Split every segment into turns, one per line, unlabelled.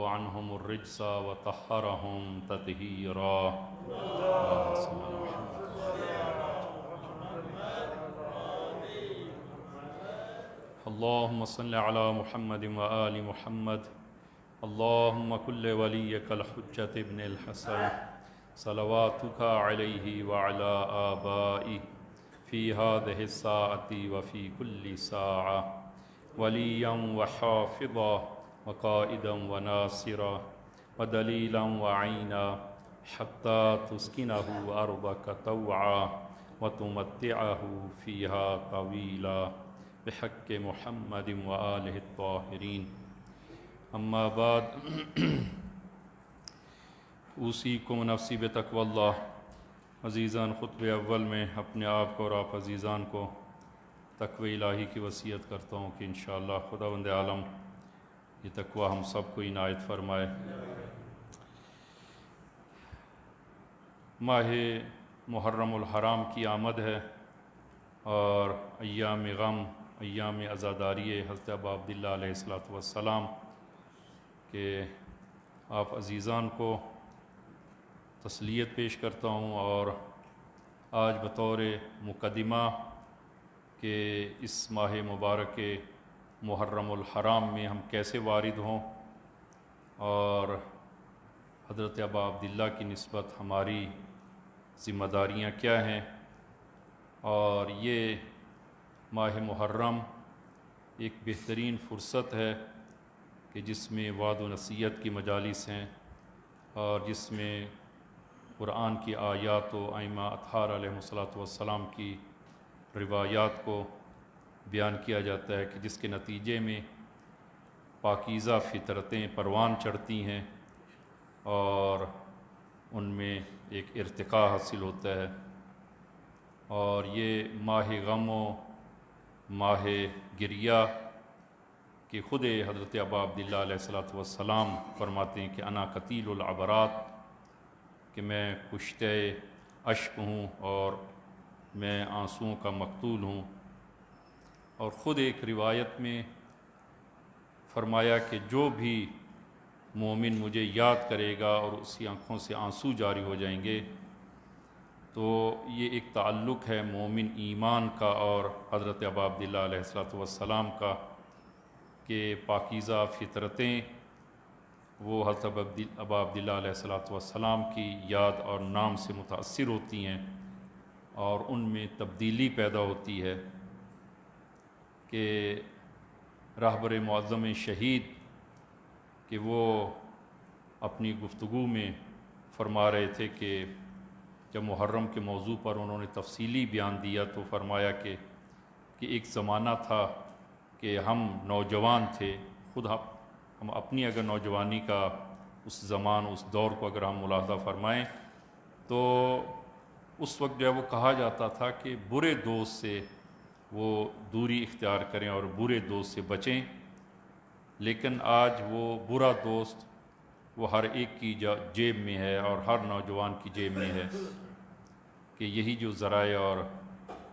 عنهم الرجس وطهرهم تطهيرا. اللهم صل على محمد وآل محمد. اللهم كل وليك الحجة ابن الحسن صلواتك عليه وعلى آبائه في هذه الساعة وفي كل ساعة وليا وحافظا وقائدا وناصرا ودليلا وعينا حتى تسكنه أرضك طوعا وتمتعه فيها طويلا بحق محمد وآلہ الطاہرین. اما بعد اوصیکم و نفسی بتقوی اللہ. عزیزان، خطبہ اول میں اپنے آپ کو اور آپ عزیزان کو تقوی الہی کی وصیت کرتا ہوں کہ انشاءاللہ خداوند عالم یہ تقوی ہم سب کو عنایت فرمائے. ماہ محرم الحرام کی آمد ہے اور ایام غم، ایام عزاداری حضرت ابا عبداللہ علیہ السلام کہ آپ عزیزان کو تسلیت پیش کرتا ہوں. اور آج بطور مقدمہ کہ اس ماہ مبارک محرم الحرام میں ہم کیسے وارد ہوں اور حضرت ابا عبداللہ کی نسبت ہماری ذمہ داریاں کیا ہیں. اور یہ ماہ محرم ایک بہترین فرصت ہے کہ جس میں وعد و نصیحت کی مجالس ہیں اور جس میں قرآن کی آیات و ائمہ اطہار علیہ السلام کی روایات کو بیان کیا جاتا ہے کہ جس کے نتیجے میں پاکیزہ فطرتیں پروان چڑھتی ہیں اور ان میں ایک ارتقاء حاصل ہوتا ہے. اور یہ ماہ غم و ماہ گریہ کہ خود حضرت ابا عبداللہ علیہ السلام فرماتے ہیں کہ انا قتیل العبرات، کہ میں کشتہ اشک ہوں اور میں آنسوؤں کا مقتول ہوں. اور خود ایک روایت میں فرمایا کہ جو بھی مومن مجھے یاد کرے گا اور اس کی آنکھوں سے آنسو جاری ہو جائیں گے تو یہ ایک تعلق ہے مومن ایمان کا اور حضرت ابا عبداللہ علیہ السلام کا کہ پاکیزہ فطرتیں وہ حضرت ابا عبداللہ علیہ السلام کی یاد اور نام سے متاثر ہوتی ہیں اور ان میں تبدیلی پیدا ہوتی ہے. کہ رہبر معظم شہید کہ وہ اپنی گفتگو میں فرما رہے تھے کہ جب محرم کے موضوع پر انہوں نے تفصیلی بیان دیا تو فرمایا کہ ایک زمانہ تھا کہ ہم نوجوان تھے. خود ہم اپنی اگر نوجوانی کا اس زمان اس دور کو اگر ہم ملاحظہ فرمائیں تو اس وقت جو ہے وہ کہا جاتا تھا کہ برے دوست سے وہ دوری اختیار کریں اور برے دوست سے بچیں. لیکن آج وہ برا دوست وہ ہر ایک کی جیب میں ہے اور ہر نوجوان کی جیب میں ہے کہ یہی جو ذرائع اور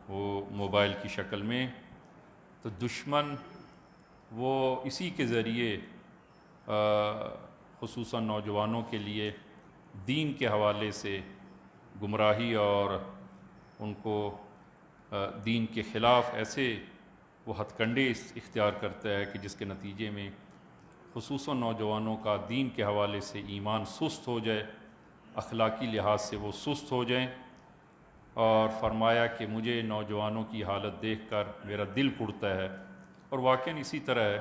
وہ موبائل کی شکل میں. تو دشمن وہ اسی کے ذریعے خصوصاً نوجوانوں کے لیے دین کے حوالے سے گمراہی اور ان کو دین کے خلاف ایسے وہ ہتھ کنڈے اختیار کرتا ہے کہ جس کے نتیجے میں خصوصاً نوجوانوں کا دین کے حوالے سے ایمان سست ہو جائے، اخلاقی لحاظ سے وہ سست ہو جائیں. اور فرمایا کہ مجھے نوجوانوں کی حالت دیکھ کر میرا دل کڑتا ہے. اور واقعاً اسی طرح ہے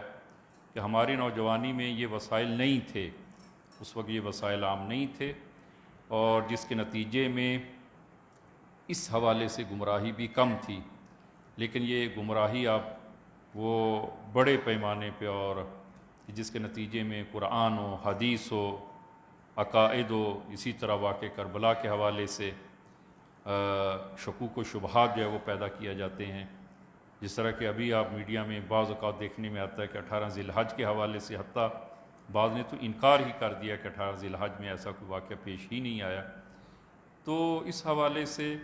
کہ ہماری نوجوانی میں یہ وسائل نہیں تھے، اس وقت یہ وسائل عام نہیں تھے اور جس کے نتیجے میں اس حوالے سے گمراہی بھی کم تھی. لیکن یہ گمراہی اب وہ بڑے پیمانے پہ اور جس کے نتیجے میں قرآن و حدیث و عقائد و اسی طرح واقع کربلا کے حوالے سے شکوک و شبہات جو ہے وہ پیدا کیا جاتے ہیں. جس طرح کہ ابھی آپ میڈیا میں بعض اوقات دیکھنے میں آتا ہے کہ 18 ذی الحج کے حوالے سے حتیٰ بعض نے تو انکار ہی کر دیا کہ 18 ذی الحج میں ایسا کوئی واقعہ پیش ہی نہیں آیا. تو اس حوالے سے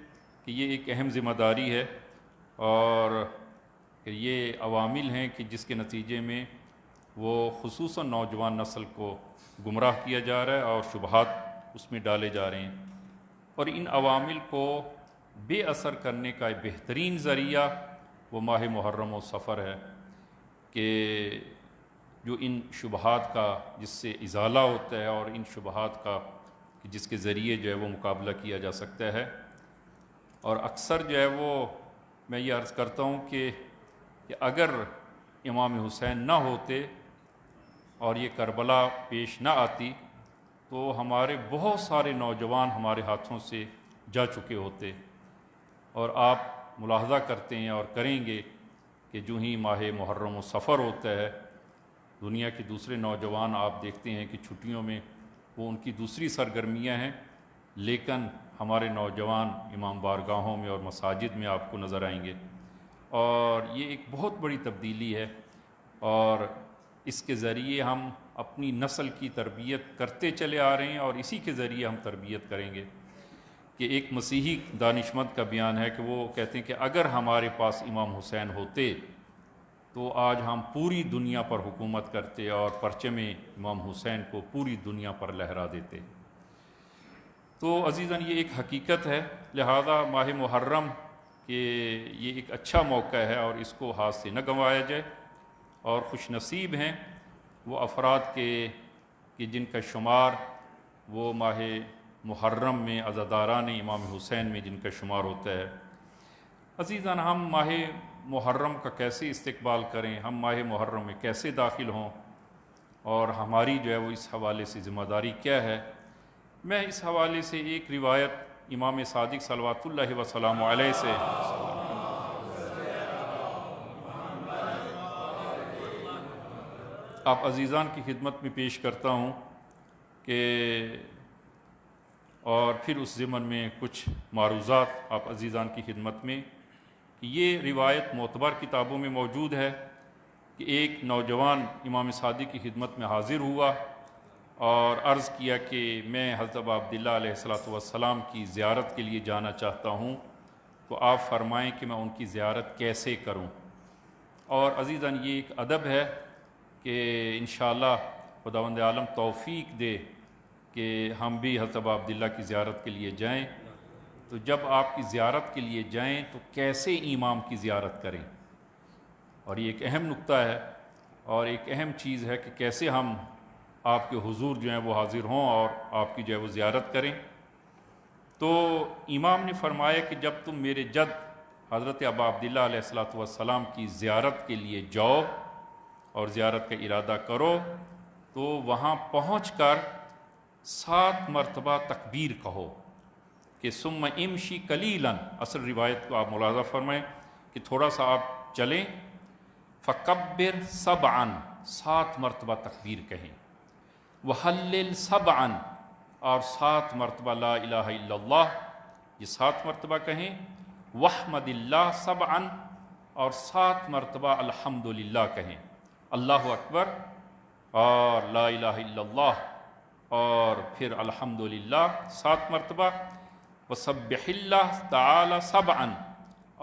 کہ یہ ایک اہم ذمہ داری ہے اور کہ یہ عوامل ہیں کہ جس کے نتیجے میں وہ خصوصاً نوجوان نسل کو گمراہ کیا جا رہا ہے اور شبہات اس میں ڈالے جا رہے ہیں، اور ان عوامل کو بے اثر کرنے کا ایک بہترین ذریعہ وہ ماہ محرم و سفر ہے کہ جو ان شبہات کا جس سے ازالہ ہوتا ہے اور ان شبہات کا جس کے ذریعے جو ہے وہ مقابلہ کیا جا سکتا ہے۔ اور اکثر جو ہے وہ میں یہ عرض کرتا ہوں کہ اگر امام حسین نہ ہوتے اور یہ کربلا پیش نہ آتی تو ہمارے بہت سارے نوجوان ہمارے ہاتھوں سے جا چکے ہوتے۔ اور آپ ملاحظہ کرتے ہیں اور کریں گے کہ جو ہی ماہ محرم و سفر ہوتا ہے، دنیا کے دوسرے نوجوان آپ دیکھتے ہیں کہ چھٹیوں میں وہ ان کی دوسری سرگرمیاں ہیں، لیکن ہمارے نوجوان امام بارگاہوں میں اور مساجد میں آپ کو نظر آئیں گے، اور یہ ایک بہت بڑی تبدیلی ہے، اور اس کے ذریعے ہم اپنی نسل کی تربیت کرتے چلے آ رہے ہیں، اور اسی کے ذریعے ہم تربیت کریں گے۔ کہ ایک مسیحی دانشمند کا بیان ہے کہ وہ کہتے ہیں کہ اگر ہمارے پاس امام حسین ہوتے تو آج ہم پوری دنیا پر حکومت کرتے اور پرچم امام حسین کو پوری دنیا پر لہرا دیتے۔ تو عزیزاً یہ ایک حقیقت ہے، لہذا ماہ محرم کہ یہ ایک اچھا موقع ہے اور اس کو ہاتھ سے نہ گنوایا جائے، اور خوش نصیب ہیں وہ افراد کہ جن کا شمار وہ ماہ محرم میں عزاداران امام حسین میں جن کا شمار ہوتا ہے۔ عزیزاً ہم ماہ محرم کا کیسے استقبال کریں، ہم ماہ محرم میں کیسے داخل ہوں، اور ہماری جو ہے وہ اس حوالے سے ذمہ داری کیا ہے، میں اس حوالے سے ایک روایت امام صادق صلوات اللہ وسلام علیہ سے آپ عزیزان کی خدمت میں پیش کرتا ہوں کہ اور پھر اس ضمن میں کچھ معروضات آپ عزیزان کی خدمت میں کہ یہ روایت معتبر کتابوں میں موجود ہے کہ ایک نوجوان امام صادق کی خدمت میں حاضر ہوا اور عرض کیا کہ میں حضرت ابا عبداللہ علیہ السلام کی زیارت کے لیے جانا چاہتا ہوں، تو آپ فرمائیں کہ میں ان کی زیارت کیسے کروں۔ اور عزیزاً یہ ایک ادب ہے کہ انشاءاللہ خداوند عالم توفیق دے کہ ہم بھی حضرت ابا عبداللہ کی زیارت کے لیے جائیں۔ تو جب آپ کی زیارت کے لیے جائیں تو کیسے امام کی زیارت کریں، اور یہ ایک اہم نقطہ ہے اور ایک اہم چیز ہے کہ کیسے ہم آپ کے حضور جو ہیں وہ حاضر ہوں اور آپ کی جو ہے وہ زیارت کریں۔ تو امام نے فرمایا کہ جب تم میرے جد حضرت ابا عبداللہ علیہ السلام کی زیارت کے لیے جاؤ اور زیارت کا ارادہ کرو تو وہاں پہنچ کر 7 مرتبہ تکبیر کہو کہ ثم امشی قلیلاً، اصل روایت کو آپ ملاحظہ فرمائیں کہ تھوڑا سا آپ چلیں، فکبر سبعاً، 7 مرتبہ تکبیر کہیں، وحلل سبعاً، اور 7 مرتبہ لا الہ الا اللہ، یہ 7 مرتبہ کہیں، وحمد اللہ سبعاً، اور 7 مرتبہ الحمدللہ کہیں، اللہ اکبر اور لا الہ الا اللہ اور پھر الحمدللہ 7 مرتبہ، وسبح اللہ تعالی سبعاً،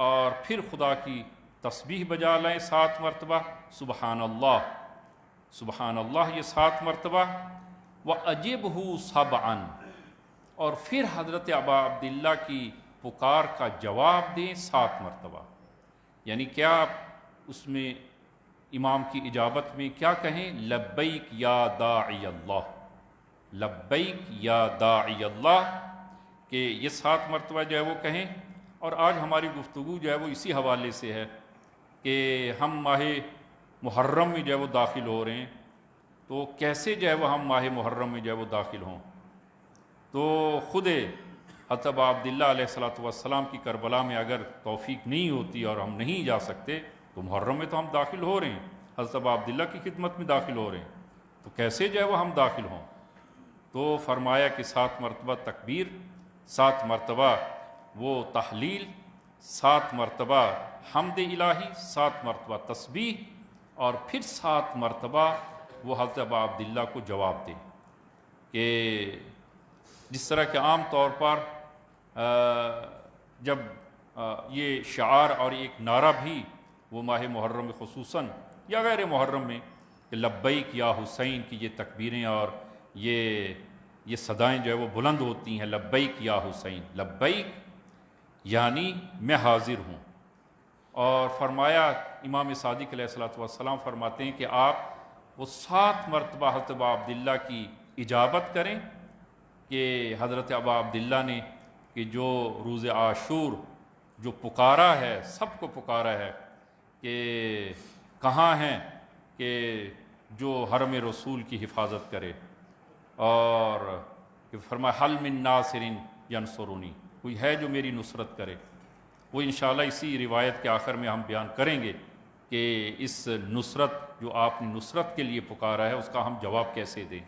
اور پھر خدا کی تسبیح بجا لائیں 7 مرتبہ، سبحان اللہ، سبحان اللہ یہ 7 مرتبہ، وَأَجِبْهُ سَبْعًا، اور پھر حضرت ابا عبداللہ کی پکار کا جواب دیں 7 مرتبہ۔ یعنی کیا آپ اس میں امام کی اجابت میں کیا کہیں؟ لبیک یا داعی اللہ، لبیک یا داعی اللہ، کہ یہ 7 مرتبہ جو ہے وہ کہیں۔ اور آج ہماری گفتگو جو ہے وہ اسی حوالے سے ہے کہ ہم ماہ محرم میں جو ہے وہ داخل ہو رہے ہیں، تو کیسے جو ہے وہ ہم ماہ محرم میں جو ہے وہ داخل ہوں۔ تو خود حضرت ابا عبداللہ علیہ السلام کی کربلا میں اگر توفیق نہیں ہوتی اور ہم نہیں جا سکتے تو محرم میں تو ہم داخل ہو رہے ہیں، حضرت ابا عبداللہ کی خدمت میں داخل ہو رہے ہیں، تو کیسے جو ہے وہ ہم داخل ہوں۔ تو فرمایا کہ 7 مرتبہ تکبیر، 7 مرتبہ وہ تحلیل، 7 مرتبہ حمد الہی، 7 مرتبہ تسبیح، اور پھر 7 مرتبہ وہ حضرت ابا عبداللہ کو جواب دیں کہ جس طرح کہ عام طور پر جب یہ شعار اور ایک نعرہ بھی وہ ماہ محرم میں خصوصاً یا غیر محرم میں کہ لبیک یا حسین کی یہ تکبیریں اور یہ صدائیں جو ہے وہ بلند ہوتی ہیں، لبیک یا حسین، لبیک یعنی میں حاضر ہوں۔ اور فرمایا امام صادق علیہ الصلوۃ والسلام فرماتے ہیں کہ آپ وہ 7 مرتبہ حضرت ابا عبداللہ کی اجابت کریں کہ حضرت ابا عبداللہ نے کہ جو روز عاشور جو پکارا ہے، سب کو پکارا ہے کہ کہاں ہیں کہ جو حرم رسول کی حفاظت کرے، اور فرمایا حل من ناصر ینصرنی، کوئی ہے جو میری نصرت کرے۔ وہ انشاءاللہ اسی روایت کے آخر میں ہم بیان کریں گے کہ اس نصرت جو آپ نے نصرت کے لیے پکارا ہے اس کا ہم جواب کیسے دیں۔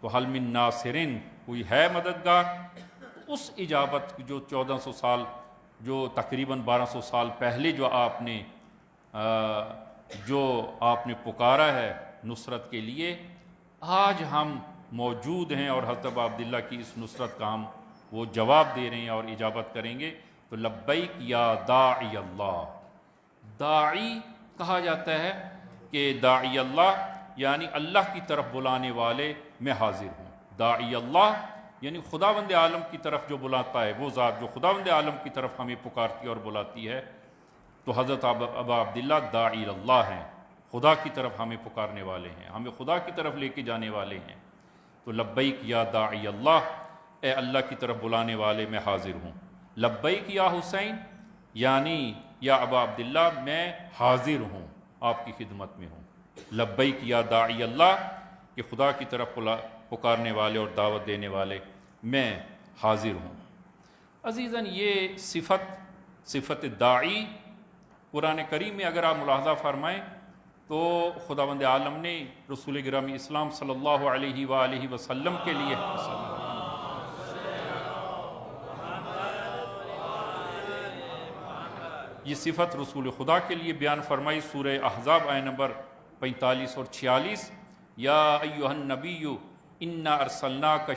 تو حل من ناصرین، کوئی ہے مددگار؟ اس اجابت جو 1400 سال جو تقریباً 1200 سال پہلے جو آپ نے پکارا ہے نصرت کے لیے، آج ہم موجود ہیں اور حضرت ابا عبداللہ کی اس نصرت کا ہم وہ جواب دے رہے ہیں اور اجابت کریں گے۔ تو لبیک یا داعی اللہ، داعی کہا جاتا ہے کہ داعی اللہ یعنی اللہ کی طرف بلانے والے میں حاضر ہوں۔ داعی اللہ یعنی خداوند عالم کی طرف جو بلاتا ہے، وہ ذات جو خداوند عالم کی طرف ہمیں پکارتی اور بلاتی ہے۔ تو حضرت ابا عبداللہ داعی اللہ ہیں، خدا کی طرف ہمیں پکارنے والے ہیں، ہمیں خدا کی طرف لے کے جانے والے ہیں۔ تو لبیک یا داعی اللہ، اے اللہ کی طرف بلانے والے میں حاضر ہوں۔ لبیک یا حسین یعنی یا ابا عبداللہ میں حاضر ہوں، آپ کی خدمت میں ہوں۔ لبیک یا داعی اللہ کہ خدا کی طرف پکارنے والے اور دعوت دینے والے میں حاضر ہوں۔ عزیزاً، یہ صفت داعی قرآن کریم میں اگر آپ ملاحظہ فرمائیں تو خداوند عالم نے رسول گرامی اسلام صلی اللہ علیہ وآلہ وسلم کے لیے یہ صفت رسول خدا کے لیے بیان فرمائی۔ سورہ احزاب آیہ نمبر 45 اور 46، یا ایھا النبی انا ارسلناک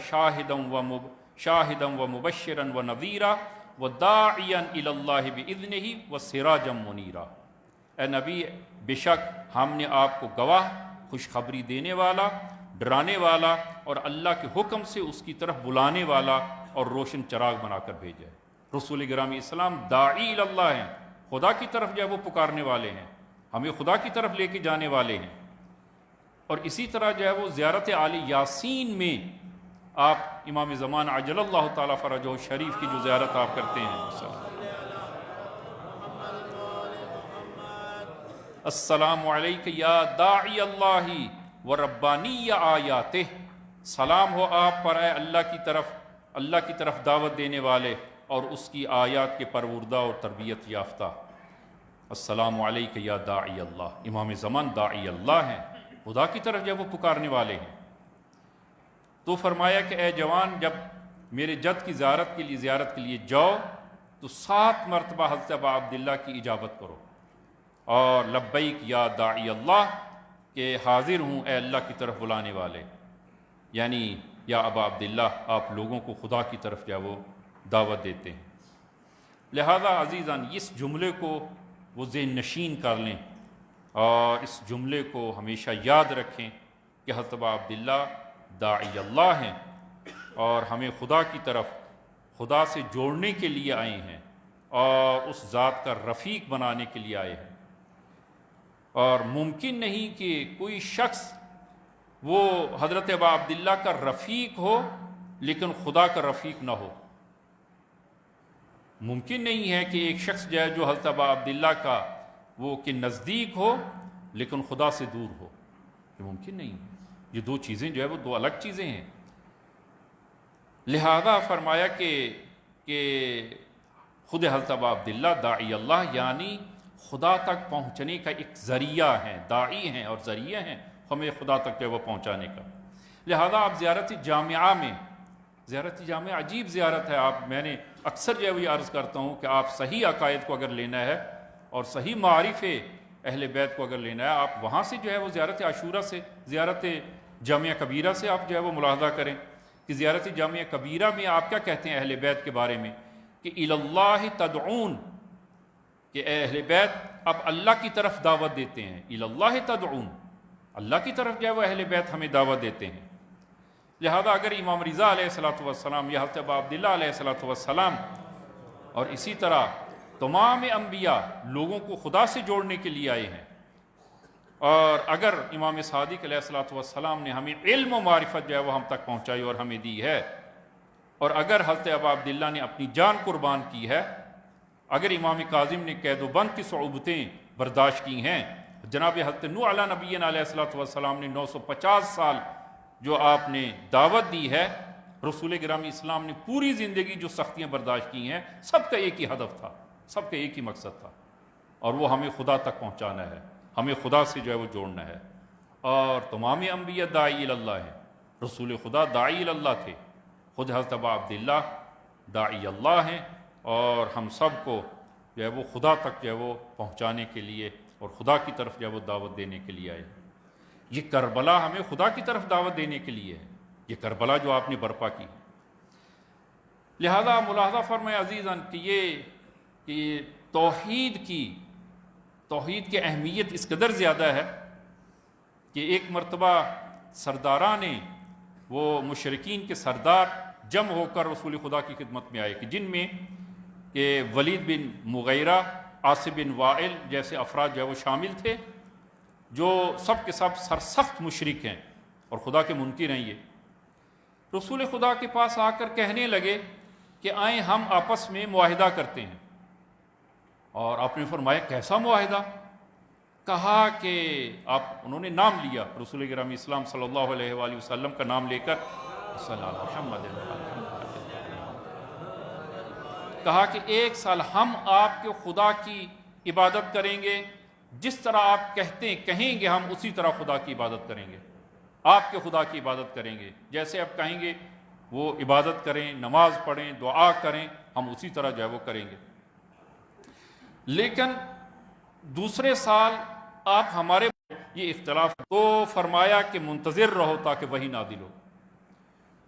شاہدا ومبشرا ونذیرا وداعیا الی اللہ باذنہ وسراجا منیرا۔ اے نبی، بے شک ہم نے آپ کو گواہ، خوشخبری دینے والا، ڈرانے والا اور اللہ کے حکم سے اس کی طرف بلانے والا اور روشن چراغ بنا کر بھیجا ہے۔ رسول گرامی اسلام داعی الی اللہ ہیں، خدا کی طرف جو ہے وہ پکارنے والے ہیں، ہمیں خدا کی طرف لے کے جانے والے ہیں۔ اور اسی طرح جو ہے وہ زیارت آل یاسین میں آپ امام زمان عجل اللہ تعالیٰ فرجہ شریف کی جو زیارت آپ کرتے ہیں، السلام علیک یا داعی اللہ و ربانی آیاتہ، سلام ہو آپ پر اے اللہ کی طرف دعوت دینے والے اور اس کی آیات کے پروردہ اور تربیت یافتہ۔ السلام علیک یا داعی اللہ، امام زمان داعی اللہ ہیں، خدا کی طرف جب وہ پکارنے والے ہیں۔ تو فرمایا کہ اے جوان، جب میرے جد کی زیارت کے لیے جاؤ تو 7 مرتبہ حضرت ابا عبداللہ کی اجابت کرو، اور لبیک یا داعی اللہ کہ حاضر ہوں اے اللہ کی طرف بلانے والے، یعنی یا ابا عبداللہ آپ لوگوں کو خدا کی طرف جو ہے وہ دعوت دیتے ہیں۔ لہذا عزیزان، اس جملے کو وہ ذہن نشین کر لیں اور اس جملے کو ہمیشہ یاد رکھیں کہ حضرت ابا عبداللہ داعی اللہ ہیں اور ہمیں خدا کی طرف، خدا سے جوڑنے کے لیے آئے ہیں اور اس ذات کا رفیق بنانے کے لیے آئے ہیں۔ اور ممکن نہیں کہ کوئی شخص وہ حضرت ابا عبداللہ کا رفیق ہو لیکن خدا کا رفیق نہ ہو۔ ممکن نہیں ہے کہ ایک شخص جو ہے جو حضرت ابا عبداللہ کا وہ کہ نزدیک ہو لیکن خدا سے دور ہو، یہ ممکن نہیں ہے۔ یہ 2 چیزیں جو ہے وہ 2 الگ چیزیں ہیں۔ لہذا فرمایا کہ خود حضرت ابا عبداللہ داعی اللہ یعنی خدا تک پہنچنے کا ایک ذریعہ ہیں، داعی ہیں اور ذریعہ ہیں ہمیں خدا تک جو ہے وہ پہنچانے کا۔ لہذا آپ زیارت جامعہ عجیب زیارت ہے۔ میں نے اکثر جو ہے وہ یہ عرض کرتا ہوں کہ آپ صحیح عقائد کو اگر لینا ہے اور صحیح معارف اہل بیت کو اگر لینا ہے، آپ وہاں سے جو ہے وہ زیارت عاشورہ سے، زیارت جامعہ کبیرہ سے آپ جو ہے وہ ملاحظہ کریں کہ زیارت جامعہ کبیرہ میں آپ کیا کہتے ہیں اہل بیت کے بارے میں کہ الی اللہ تدعون، کہ اے اہل بیت اب اللہ کی طرف دعوت دیتے ہیں۔ الی اللہ تدعون، اللہ کی طرف جو ہے وہ اہل بیت ہمیں دعوت دیتے ہیں۔ لہذا اگر امام رضا علیہ الصلوۃ والسلام یا حضرت ابا عبداللہ علیہ الصلوۃ والسلام اور اسی طرح تمام انبیاء لوگوں کو خدا سے جوڑنے کے لیے آئے ہیں، اور اگر امام صادق علیہ الصلوۃ والسلام نے ہمیں علم و معرفت جو ہے وہ ہم تک پہنچائی اور ہمیں دی ہے، اور اگر حضرت ابا عبداللہ نے اپنی جان قربان کی ہے، اگر امام کاظم نے قید و بند کی صعوبتیں برداشت کی ہیں، جناب حضرت نوح علیہ نبینا علیہ الصلوۃ والسلام نے 950 سال جو آپ نے دعوت دی ہے، رسول گرامی اسلام نے پوری زندگی جو سختیاں برداشت کی ہیں، سب کا ایک ہی ہدف تھا، سب کا ایک ہی مقصد تھا، اور وہ ہمیں خدا تک پہنچانا ہے، ہمیں خدا سے جو ہے وہ جوڑنا ہے۔ اور تمام انبیاء داعی اللہ ہیں، رسول خدا داعی اللہ تھے، خود حضرت ابا عبداللہ داعی اللہ ہیں، اور ہم سب کو جو ہے وہ خدا تک جو ہے وہ پہنچانے کے لیے اور خدا کی طرف جو ہے وہ دعوت دینے کے لیے آئے۔ یہ کربلا ہمیں خدا کی طرف دعوت دینے کے لیے ہے، یہ کربلا جو آپ نے برپا کی۔ لہذا ملاحظہ فرمائے عزیزاً کہ یہ توحید کی اہمیت اس قدر زیادہ ہے کہ ایک مرتبہ سرداران وہ مشرکین کے سردار جمع ہو کر رسول خدا کی خدمت میں آئے، کہ جن میں کہ ولید بن مغیرہ، عاصم بن وائل جیسے افراد جو ہے وہ شامل تھے، جو سب کے سب سرسخت مشرک ہیں اور خدا کے منکر ہیں۔ یہ رسول خدا کے پاس آ کر کہنے لگے کہ آئیں ہم آپس میں معاہدہ کرتے ہیں، اور آپ نے فرمایا کیسا معاہدہ؟ کہا کہ انہوں نے نام لیا رسول گرامی اسلام صلی اللہ علیہ وآلہ وسلم کا نام لے کر، صلی اللہ محمد، کہا کہ 1 سال ہم آپ کے خدا کی عبادت کریں گے، جس طرح آپ کہیں گے ہم اسی طرح خدا کی عبادت کریں گے، آپ کے خدا کی عبادت کریں گے، جیسے آپ کہیں گے وہ عبادت کریں، نماز پڑھیں، دعا کریں، ہم اسی طرح جو ہے وہ کریں گے۔ لیکن دوسرے سال آپ ہمارے یہ اختلاف، تو فرمایا کہ منتظر رہو تاکہ وحی نازل ہو۔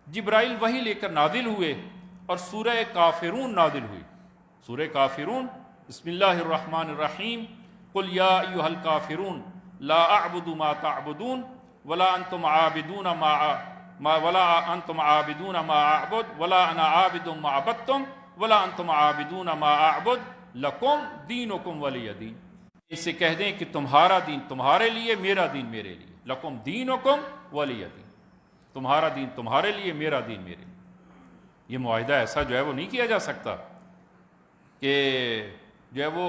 جبرائیل وحی لے کر نازل ہوئے اور سورہ کافرون نازل ہوئی۔ سورہ کافرون، بسم اللہ الرحمن الرحیم، قل یا ایھا الکافرون لا اعبد ما تعبدون ولا انتم عابدون ما اعبد ولا انا عابد ما عبدتم ولا انتم عابدون ما اعبد لکم دینکم ولی دین۔ اس سے کہہ دیں کہ تمہارا دین تمہارے لیے، میرا دین میرے لیے، لکم دینکم ولی دین، تمہارا دین تمہارے لیے، میرا دین میرے لیے۔ یہ معاہدہ ایسا جو ہے وہ نہیں کیا جا سکتا کہ جو ہے وہ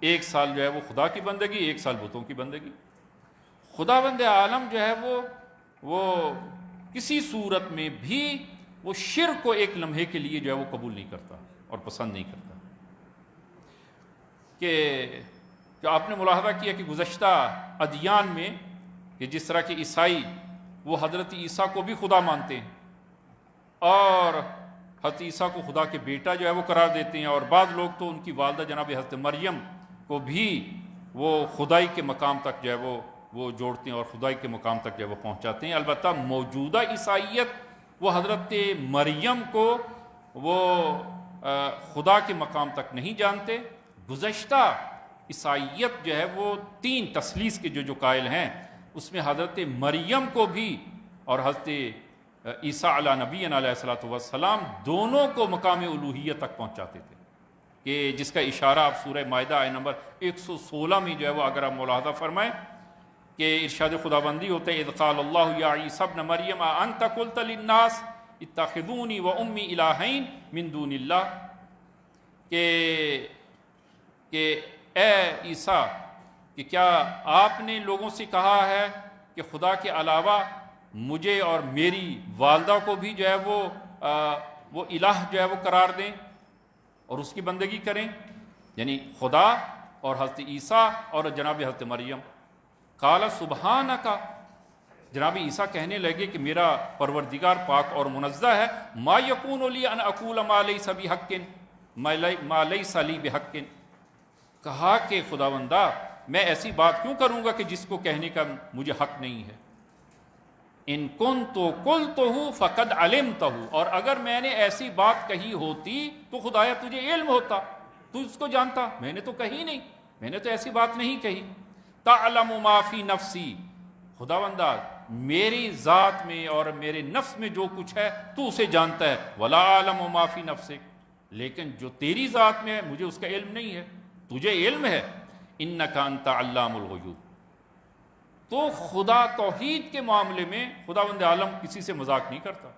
1 سال جو ہے وہ خدا کی بندگی، 1 سال بتوں کی بندگی۔ خدا بند عالم جو ہے وہ کسی صورت میں بھی وہ شرک کو ایک لمحے کے لیے جو ہے وہ قبول نہیں کرتا اور پسند نہیں کرتا۔ کہ آپ نے ملاحظہ کیا کہ گزشتہ ادیان میں کہ جس طرح کہ عیسائی وہ حضرت عیسیٰ کو بھی خدا مانتے ہیں، اور حضرت عیسیٰ کو خدا کے بیٹا جو ہے وہ قرار دیتے ہیں، اور بعض لوگ تو ان کی والدہ جناب حضرت مریم کو بھی وہ خدائی کے مقام تک جو ہے وہ جوڑتے ہیں اور خدائی کے مقام تک جو ہے وہ پہنچاتے ہیں۔ البتہ موجودہ عیسائیت وہ حضرت مریم کو وہ خدا کے مقام تک نہیں جانتے۔ گزشتہ عیسائیت جو ہے وہ 3 تثلیث کے جو قائل ہیں، اس میں حضرت مریم کو بھی اور حضرت عیسیٰ علیہ نبینا علیہ الصلوۃ والسلام دونوں کو مقام الوہیت تک پہنچاتے تھے، کہ جس کا اشارہ آپ سورہ مائدہ آیت نمبر 116 میں جو ہے وہ اگر آپ ملاحظہ فرمائیں کہ ارشاد خداوندی ہوتا ہے، اذ قال اللہ یا عیسیٰ ابن مریم انت قلت للناس اتخذونی و امی الہین من دون اللہ، کہ اے عیسیٰ کہ کیا آپ نے لوگوں سے کہا ہے کہ خدا کے علاوہ مجھے اور میری والدہ کو بھی جو ہے وہ الہ جو ہے وہ قرار دیں اور اس کی بندگی کریں، یعنی خدا اور حضرت عیسیٰ اور جناب حضرت مریم۔ قال سبحانک، جناب عیسیٰ کہنے لگے کہ میرا پروردگار پاک اور منزہ ہے، ما یکون لی ان اقول ما لیس بحق، ما لیس لی بحق، کہا کہ خداوندہ میں ایسی بات کیوں کروں گا کہ جس کو کہنے کا مجھے حق نہیں ہے۔ ان کنت قلتہ فقد علمتہ، اور اگر میں نے ایسی بات کہی ہوتی تو خدایا تجھے علم ہوتا، تو اس کو جانتا، میں نے تو کہی نہیں، میں نے تو ایسی بات نہیں کہی۔ تعلم ما فی نفسی، خداوندہ میری ذات میں اور میرے نفس میں جو کچھ ہے تو اسے جانتا ہے، ولا اعلم ما فی نفسک، لیکن جو تیری ذات میں ہے مجھے اس کا علم نہیں ہے، تجھے علم ہے، انک انت علام الغیوب۔ تو خدا توحید کے معاملے میں خداوند عالم کسی سے مذاق نہیں کرتا،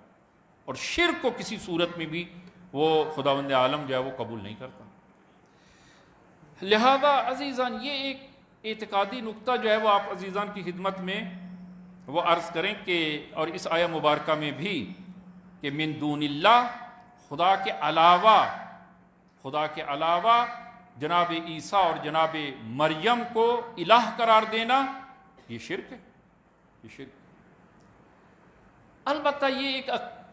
اور شرک کو کسی صورت میں بھی وہ خداوند عالم جو ہے وہ قبول نہیں کرتا۔ لہذا عزیزان یہ ایک اعتقادی نقطہ جو ہے وہ آپ عزیزان کی خدمت میں وہ عرض کریں کہ، اور اس آیہ مبارکہ میں بھی، کہ من دون اللہ، خدا کے علاوہ جناب عیسیٰ اور جناب مریم کو الہ قرار دینا یہ شرک ہے، یہ شرک۔ البتہ یہ ایک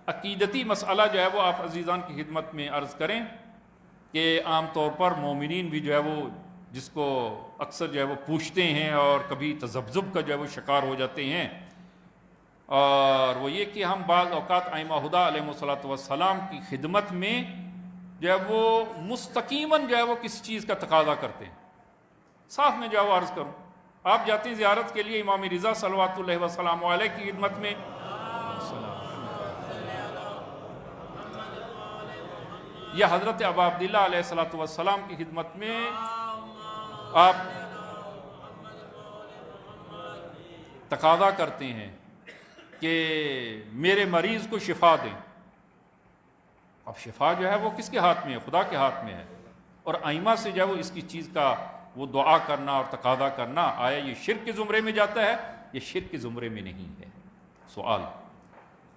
عقیدتی مسئلہ جو ہے وہ آپ عزیزان کی خدمت میں عرض کریں کہ عام طور پر مومنین بھی جو ہے وہ جس کو اکثر جو ہے وہ پوچھتے ہیں اور کبھی تذبذب کا جو ہے وہ شکار ہو جاتے ہیں، اور وہ یہ کہ ہم بعض اوقات ائمہ ہدی علیہم الصلوۃ والسلام کی خدمت میں جو ہے وہ مستقیماً جو ہے وہ کسی چیز کا تقاضا کرتے ہیں۔ صاف میں جو ہے وہ عرض کروں، آپ جاتے ہیں زیارت کے لیے امام رضا صلوات اللہ وسلام علیہ کی خدمت میں، یا حضرت ابا عبداللہ علیہ الصلوۃ والسلام کی خدمت میں آپ تقاضا کرتے ہیں کہ میرے مریض کو شفا دیں۔ اب شفا جو ہے وہ کس کے ہاتھ میں ہے؟ خدا کے ہاتھ میں ہے، اور ائمہ سے جو ہے وہ اس کی چیز کا وہ دعا کرنا اور تقاضا کرنا، آیا یہ شرک کے زمرے میں جاتا ہے؟ یہ شرک کے زمرے میں نہیں ہے۔ سوال،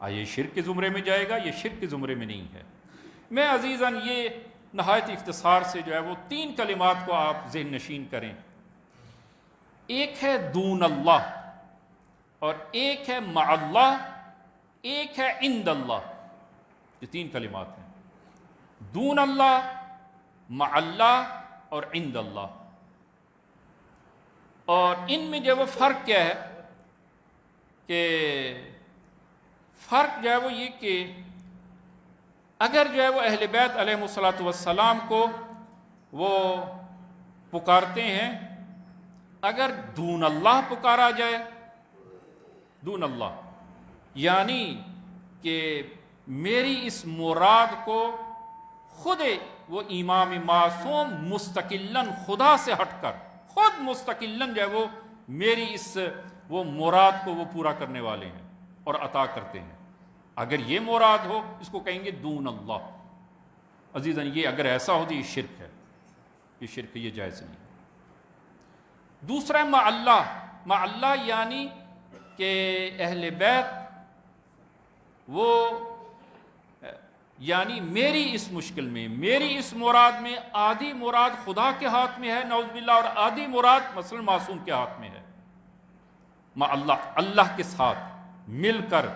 آیا یہ شرک کے زمرے میں جائے گا؟ یہ شرک کے زمرے میں نہیں ہے۔ میں عزیزاً یہ نہایت اختصار سے جو ہے وہ 3 کلمات کو آپ ذہن نشین کریں، ایک ہے دون اللہ، اور ایک ہے مع اللہ، ایک ہے عند اللہ۔ یہ 3 کلمات ہیں، دون اللہ، مع اللہ اور عند اللہ۔ اور ان میں جو ہے وہ فرق کیا ہے کہ فرق جو ہے وہ یہ کہ اگر جو ہے وہ اہل بیت علیہم الصلوۃ والسلام کو وہ پکارتے ہیں، اگر دون اللہ پکارا جائے، دون اللہ یعنی کہ میری اس مراد کو خود وہ امام معصوم مستقلاً خدا سے ہٹ کر خود مستقلاً جو ہے وہ میری اس وہ مراد کو وہ پورا کرنے والے ہیں اور عطا کرتے ہیں، اگر یہ مراد ہو اس کو کہیں گے دون اللہ۔ عزیزاً یہ اگر ایسا ہو تو یہ شرک ہے، یہ شرک ہے، یہ جائز نہیں۔ دوسرا مع اللہ، مع اللہ یعنی کہ اہل بیت وہ یعنی میری اس مشکل میں، میری اس مراد میں، آدھی مراد خدا کے ہاتھ میں ہے نعوذ باللہ، اور آدھی مراد مثلا معصوم کے ہاتھ میں ہے، مع اللہ، اللہ کے ساتھ مل کر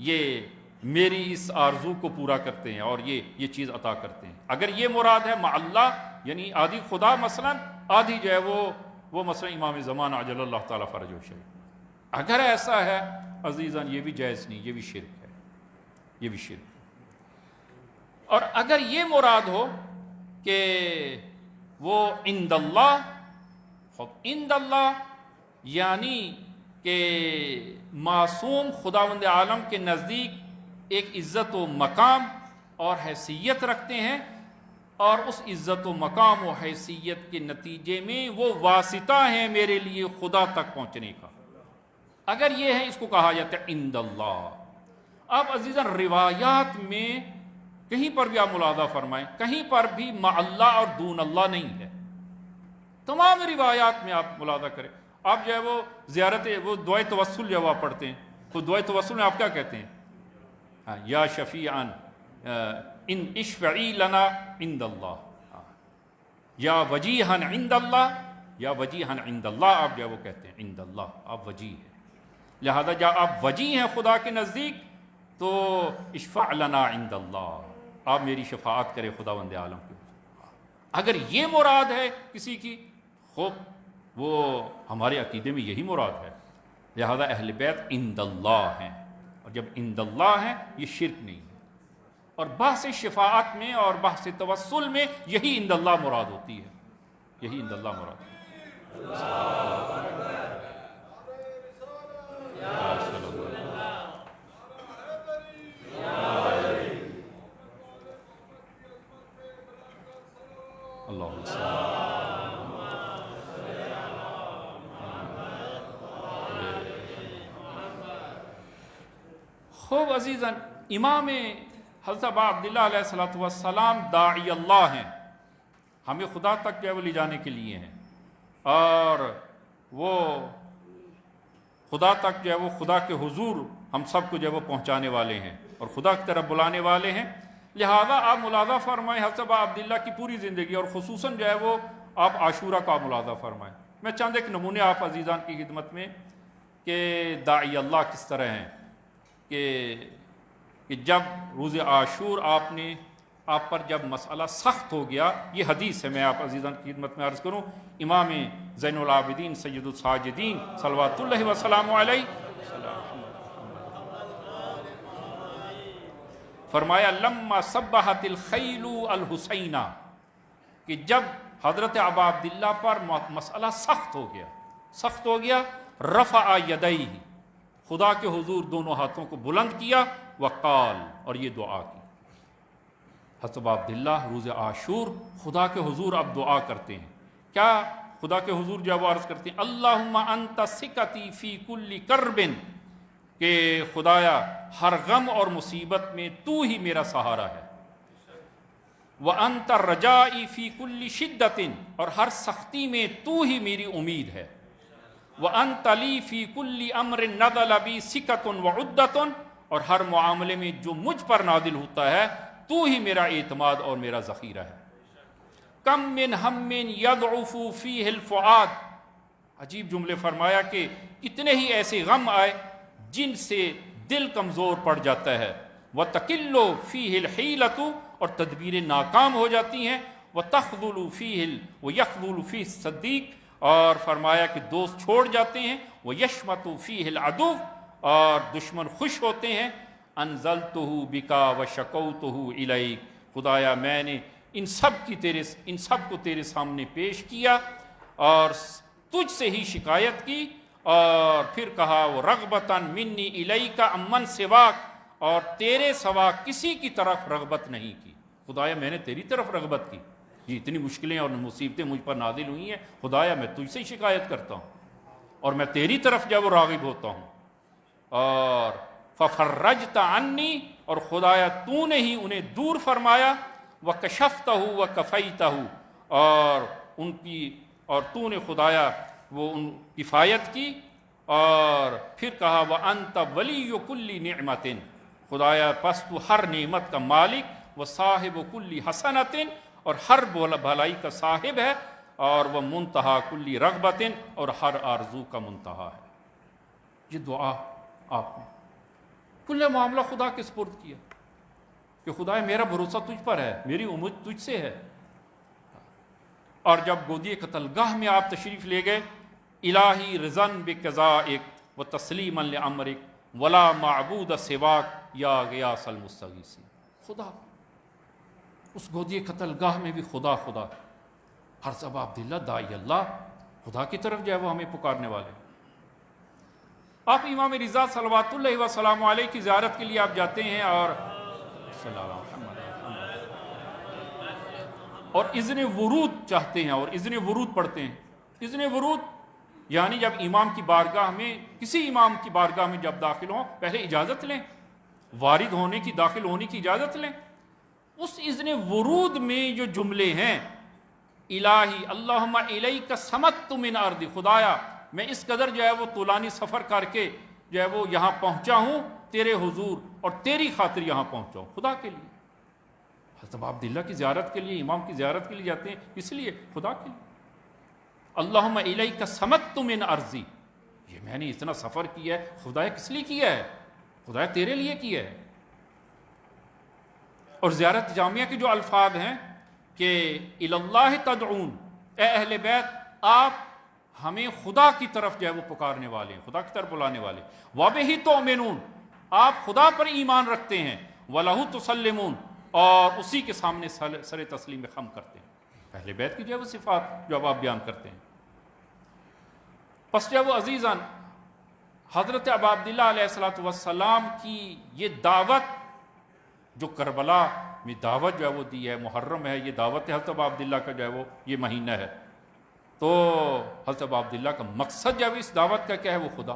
یہ میری اس آرزو کو پورا کرتے ہیں اور یہ چیز عطا کرتے ہیں۔ اگر یہ مراد ہے مع اللہ یعنی آدھی خدا مثلا، آدھی جو ہے وہ مثلا امام زمان عجل اللہ تعالیٰ فرج و شریف، اگر ایسا ہے عزیزان یہ بھی جائز نہیں، یہ بھی شرک ہے، یہ بھی شرک ہے۔ اور اگر یہ مراد ہو کہ وہ عند اللہ، عند اللہ یعنی کہ معصوم خداوند عالم کے نزدیک ایک عزت و مقام اور حیثیت رکھتے ہیں، اور اس عزت و مقام و حیثیت کے نتیجے میں وہ واسطہ ہیں میرے لیے خدا تک پہنچنے کا، اگر یہ ہے اس کو کہا جاتا ہے عند اللہ۔ اب عزیزاً روایات میں کہیں پر بھی آپ ملاحظہ فرمائیں، کہیں پر بھی مع اللہ اور دون اللہ نہیں ہے، تمام روایات میں آپ ملاحظہ کریں۔ آپ جو ہے وہ زیارت وہ دعائے توسل جو آپ پڑھتے ہیں، تو دعائے توسل میں آپ کیا کہتے ہیں؟ یا شفیعاً ان اشفعی لنا عند اللہ، یا وجیہاً عند اللہ، یا وجیہاً عند اللہ، آپ جو ہے وہ کہتے ہیں عند اللہ، آپ وجیہ ہیں، لہذا جب آپ وجیہ ہیں خدا کے نزدیک تو اشفع لنا عند اللہ، آپ میری شفاعت کرے خداوند عالم کے۔ اگر یہ مراد ہے کسی کی، خوب وہ ہمارے عقیدے میں یہی مراد ہے، لہذا اہل بیت عند اللہ ہیں، اور جب عند اللہ ہیں یہ شرک نہیں ہے۔ اور بحث شفاعت میں اور بحث توسل میں یہی عند اللہ مراد ہوتی ہے، یہی عند اللہ مراد ہے۔ خوب عزیزاً، امام حضرت ابا عبداللہ علیہ الصلوۃ والسلام داعی اللہ ہیں، ہمیں خدا تک جو ہے وہ لے جانے کے لیے ہیں، اور وہ خدا تک جو ہے وہ خدا کے حضور ہم سب کو جو ہے وہ پہنچانے والے ہیں اور خدا کی طرف بلانے والے ہیں۔ لہذا آپ ملاحظہ فرمائیں حضرت ابا عبداللہ کی پوری زندگی، اور خصوصاً جو ہے وہ آپ عاشورہ کا ملاحظہ فرمائیں۔ میں چند ایک نمونے آپ عزیزان کی خدمت میں کہ داعی اللہ کس طرح ہیں کہ جب روز عاشور آپ پر جب مسئلہ سخت ہو گیا، یہ حدیث ہے، میں آپ عزیزان کی خدمت میں عرض کروں، امام زین العابدین سید الساجدین صلوات اللہ وسلام علیہ فرمایا لما صبحت الخیل الحسینہ، کہ جب حضرت ابا عبداللہ پر مسئلہ سخت ہو گیا رفع یدیہ، خدا کے حضور دونوں ہاتھوں کو بلند کیا، وقال، اور یہ دعا کی۔ حضرت ابا عبداللہ روز عاشور خدا کے حضور اب دعا کرتے ہیں، کیا خدا کے حضور جو وہ عرض کرتے ہیں اللہم انت ثقتی فی کل کرب، کہ خدایا ہر غم اور مصیبت میں تو ہی میرا سہارا ہے، وانت رجائی فی کل شدت، اور ہر سختی میں تو ہی میری امید ہے، وانت لی فی کل امر نزل بی ثقۃ وعدۃ، اور ہر معاملے میں جو مجھ پر نازل ہوتا ہے تو ہی میرا اعتماد اور میرا ذخیرہ ہے۔ کم من ہم یضعف فیہ الفؤاد، عجیب جملے فرمایا کہ کتنے ہی ایسے غم آئے جن سے دل کمزور پڑ جاتا ہے، وتکل فیہ الحیلۃ، اور تدبیریں ناکام ہو جاتی ہیں، وتخذل فیہ ویخذل فیہ الصدیق، اور فرمایا کہ دوست چھوڑ جاتے ہیں، ویشمت فیہ العدو، اور دشمن خوش ہوتے ہیں، انزلتہ بکا وشکوتہ الیک، خدایا میں نے ان سب کو تیرے سامنے پیش کیا اور تجھ سے ہی شکایت کی، اور پھر کہا وہ رغبتاً منی الیک امن سواک، اور تیرے سوا کسی کی طرف رغبت نہیں کی، خدایا میں نے تیری طرف رغبت کی، یہ اتنی مشکلیں اور مصیبتیں مجھ پر نازل ہوئی ہیں، خدایا میں تجھ سے شکایت کرتا ہوں اور میں تیری طرف جب راغب ہوتا ہوں، اور ففرجت عنی، اور خدایا تو نے ہی انہیں دور فرمایا، وکشفتہ وکفیتہ، اور تو نے خدایا وہ ان کفایت کی، اور پھر کہا وانت ولی کل نعمت، خدایا پس تو ہر نعمت کا مالک، وصاحب کل حسنت، اور ہر بھلائی کا صاحب ہے، اور وہ منتہا کل رغبت، اور ہر آرزو کا منتہا ہے۔ یہ دعا آپ نے کل معاملہ خدا کے سپرد کیا کہ خدا میرا بھروسہ تجھ پر ہے، میری امید تجھ سے ہے۔ اور جب گودی قتل گاہ میں آپ تشریف لے گئے، الہی رضن بقضائک و تسلیما لامرک ولا معبود سواک یا غیاث المستغیثین، خدا اس گودی قتل گاہ میں بھی خدا حضرت ابا عبداللہ داعی اللہ خدا کی طرف جو ہے وہ ہمیں پکارنے والے ہیں۔ آپ امام رضا صلوات اللہ وسلام علیہ کی زیارت کے لیے آپ جاتے ہیں، اور اذن ورود چاہتے ہیں اور اذن ورود پڑھتے ہیں۔ اذن ورود یعنی جب امام کی بارگاہ میں، کسی امام کی بارگاہ میں جب داخل ہوں پہلے اجازت لیں، وارد ہونے کی، داخل ہونے کی اجازت لیں۔ اس اذن ورود میں جو جملے ہیں الہی اللہم الیک صمت من ارض، خدایا میں اس قدر جو ہے وہ طولانی سفر کر کے جو ہے وہ یہاں پہنچا ہوں تیرے حضور، اور تیری خاطر یہاں پہنچا ہوں، خدا کے لیے۔ حضرت ابا عبداللہ کی زیارت کے لیے، امام کی زیارت کے لیے جاتے ہیں، اس لیے خدا کے لیے۔ اللہم الیک صمت من ارضی، یہ میں نے اتنا سفر کیا ہے خدایا کس لیے کیا ہے؟ خدایا تیرے لیے کیا ہے۔ اور زیارت جامعہ کے جو الفاظ ہیں کہ اللہ تدعون، اے اہل بیت آپ ہمیں خدا کی طرف جو ہے وہ پکارنے والے ہیں، خدا کی طرف بلانے والے، وَبِهِ تُؤْمِنُونَ آپ خدا پر ایمان رکھتے ہیں، وَلَهُ تُسَلِّمُونَ اور اسی کے سامنے سر تسلیم خم کرتے ہیں۔ اہل بیت کی جو ہے وہ صفات جو اب آپ بیان کرتے ہیں۔ پس جو ہے وہ عزیزان حضرت ابا عبداللہ علیہ الصلوۃ والسلام کی یہ دعوت جو کربلا میں دعوت جو ہے وہ دی ہے، محرم ہے، یہ دعوت ہے حضرت ابا عبداللہ کا جو ہے وہ یہ مہینہ ہے، تو حضرت ابا عبداللہ کا مقصد جو ہے اس دعوت کا کیا ہے؟ وہ خدا۔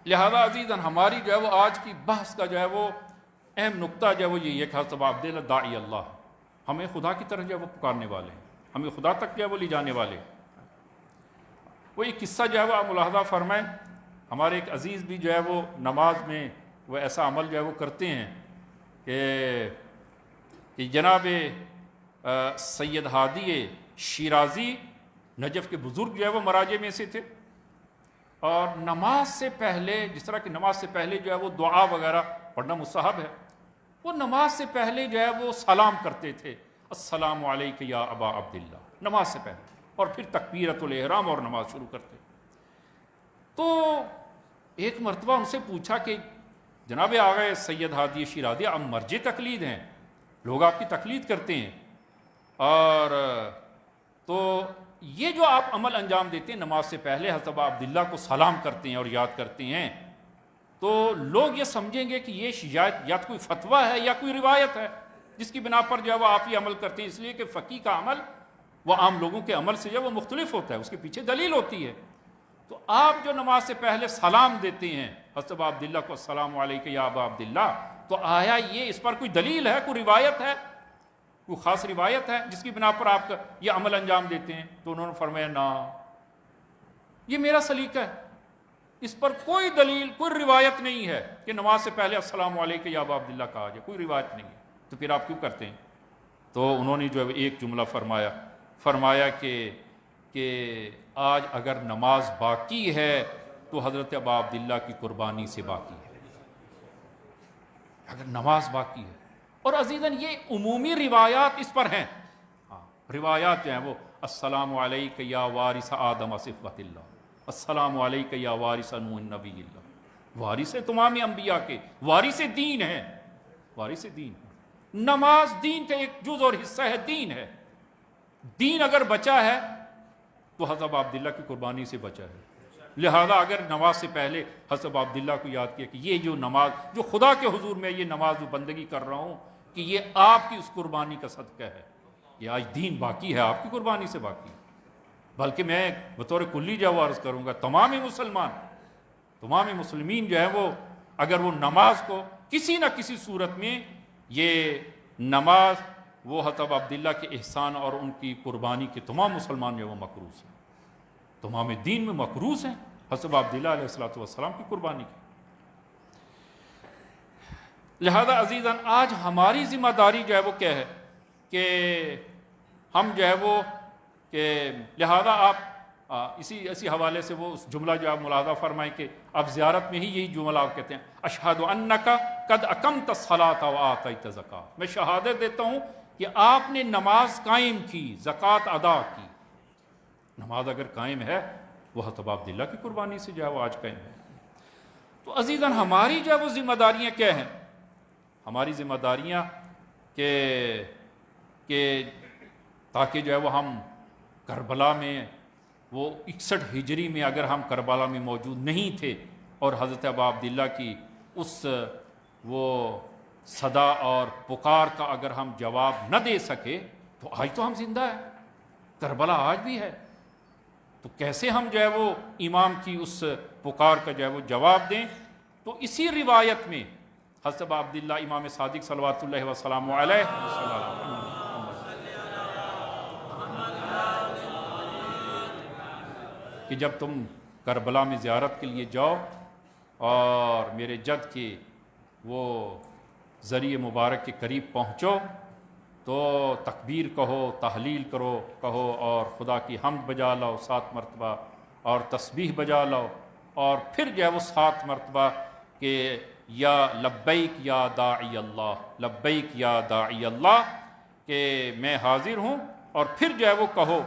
لہذا عزیزاً ہماری جو ہے وہ آج کی بحث کا جو ہے وہ اہم نقطہ جو ہے وہ یہی ہے کہ حضرت ابا عبداللہ داعی اللہ، ہمیں خدا کی طرف جو ہے وہ پکارنے والے ہیں، ہمیں خدا تک جو ہے وہ لے جانے والے ہیں۔ وہ ایک قصہ جو ہے وہ آپ ملاحظہ فرمائیں، ہمارے ایک عزیز بھی جو ہے وہ نماز میں وہ ایسا عمل جو ہے وہ کرتے ہیں کہ جناب سید ہادی شیرازی نجف کے بزرگ جو ہے وہ مراجع میں سے تھے، اور نماز سے پہلے، جس طرح کہ نماز سے پہلے جو ہے وہ دعا وغیرہ پڑھنا مستحب ہے، وہ نماز سے پہلے جو ہے وہ سلام کرتے تھے، السلام علیک یا ابا عبداللہ، نماز سے پہلے، اور پھر تکبیرۃ الاحرام اور نماز شروع کرتے۔ تو ایک مرتبہ ان سے پوچھا کہ جناب آغا سید ہادی شیرازی، آپ مرجع تقلید ہیں، لوگ آپ کی تقلید کرتے ہیں، اور تو یہ جو آپ عمل انجام دیتے ہیں نماز سے پہلے حضرت ابا عبداللہ کو سلام کرتے ہیں اور یاد کرتے ہیں، تو لوگ یہ سمجھیں گے کہ یہ یا کوئی فتویٰ ہے یا کوئی روایت ہے جس کی بنا پر جو ہے وہ آپ یہ عمل کرتے ہیں، اس لیے کہ فقیہ کا عمل وہ عام لوگوں کے عمل سے جو ہے وہ مختلف ہوتا ہے، اس کے پیچھے دلیل ہوتی ہے۔ تو آپ جو نماز سے پہلے سلام دیتے ہیں حضرت ابا عبداللہ کو، السلام علیک یا ابا عبداللہ، تو آیا یہ اس پر کوئی دلیل ہے، کوئی روایت ہے، کوئی خاص روایت ہے جس کی بنا پر آپ یہ عمل انجام دیتے ہیں؟ تو انہوں نے فرمایا نا، یہ میرا سلیقہ ہے، اس پر کوئی دلیل، کوئی روایت نہیں ہے کہ نماز سے پہلے السلام علیک یا ابا عبداللہ کہا جائے، کوئی روایت نہیں ہے، تو پھر آپ کیوں کرتے ہیں؟ تو انہوں نے جو ہے ایک جملہ فرمایا کہ آج اگر نماز باقی ہے تو حضرت ابا عبداللہ کی قربانی سے باقی ہے، اگر نماز باقی ہے۔ اور عزیزاً یہ عمومی روایات اس پر ہیں، روایات جو ہیں وہ السلام علیک یا وارث آدم صفوۃ اللہ، السلام علیک یا وارث نوح نبی اللہ، وارث تمام انبیاء کے، وارث دین ہیں، وارث دین۔ نماز دین کا ایک جز اور حصہ ہے، دین ہے، دین اگر بچا ہے تو حضرت ابا عبداللہ کی قربانی سے بچا ہے۔ لہذا اگر نماز سے پہلے حضرت ابا عبداللہ کو یاد کیا کہ یہ جو نماز، جو خدا کے حضور میں یہ نماز جو بندگی کر رہا ہوں، کہ یہ آپ کی اس قربانی کا صدقہ ہے، یہ آج دین باقی ہے، آپ کی قربانی سے باقی ہے۔ بلکہ میں بطور کلی جو عرض کروں گا، تمام مسلمین جو ہے وہ اگر وہ نماز کو کسی نہ کسی صورت میں، یہ نماز وہ حضرت ابا عبداللہ کے احسان اور ان کی قربانی کے تمام مسلمان جو ہے وہ مقروض ہیں، تمام دین میں مقروض ہیں حضرت ابا عبداللہ علیہ الصلوۃ والسلام کی قربانی کی۔ لہذا عزیزاً آج ہماری ذمہ داری جو ہے وہ کیا ہے کہ ہم جو ہے وہ کہ لہذا آپ اسی حوالے سے وہ اس جملہ جو آپ ملاحظہ فرمائیں کہ آپ زیارت میں ہی یہی جملہ آپ کہتے ہیں، اشہد انک قد اقمت الصلاۃ وآتیت الزکاۃ، میں شہادت دیتا ہوں کہ آپ نے نماز قائم کی، زکوٰۃ ادا کی۔ نماز اگر قائم ہے وہ حضرت ابا عبداللہ کی قربانی سے جو ہے وہ آج قائم ہے۔ تو عزیزاً ہماری جو ہے وہ ذمہ داریاں کیا ہیں؟ ہماری ذمہ داریاں کہ تاکہ جو ہے وہ ہم کربلا میں، وہ 61 ہجری میں اگر ہم کربلا میں موجود نہیں تھے اور حضرت ابا عبداللہ کی اس وہ صدا اور پکار کا اگر ہم جواب نہ دے سکے، تو آج تو ہم زندہ ہیں، کربلا آج بھی ہے، تو کیسے ہم جو ہے وہ امام کی اس پکار کا جو ہے وہ جواب دیں؟ تو اسی روایت میں حضرت ابا عبداللہ امام صادق صلوات اللہ وسلام علیہ کہ جب تم کربلا میں زیارت کے لیے جاؤ اور میرے جد کے وہ ذریعہ مبارک کے قریب پہنچو تو تکبیر کہو، تحلیل کہو اور خدا کی حمد بجا لاؤ 7 مرتبہ، اور تسبیح بجا لاؤ، اور پھر جو ہے وہ 7 مرتبہ کہ یا لبیک یا داعی اللہ، لبیک یا داعی اللہ، کہ میں حاضر ہوں، اور پھر جو ہے وہ کہو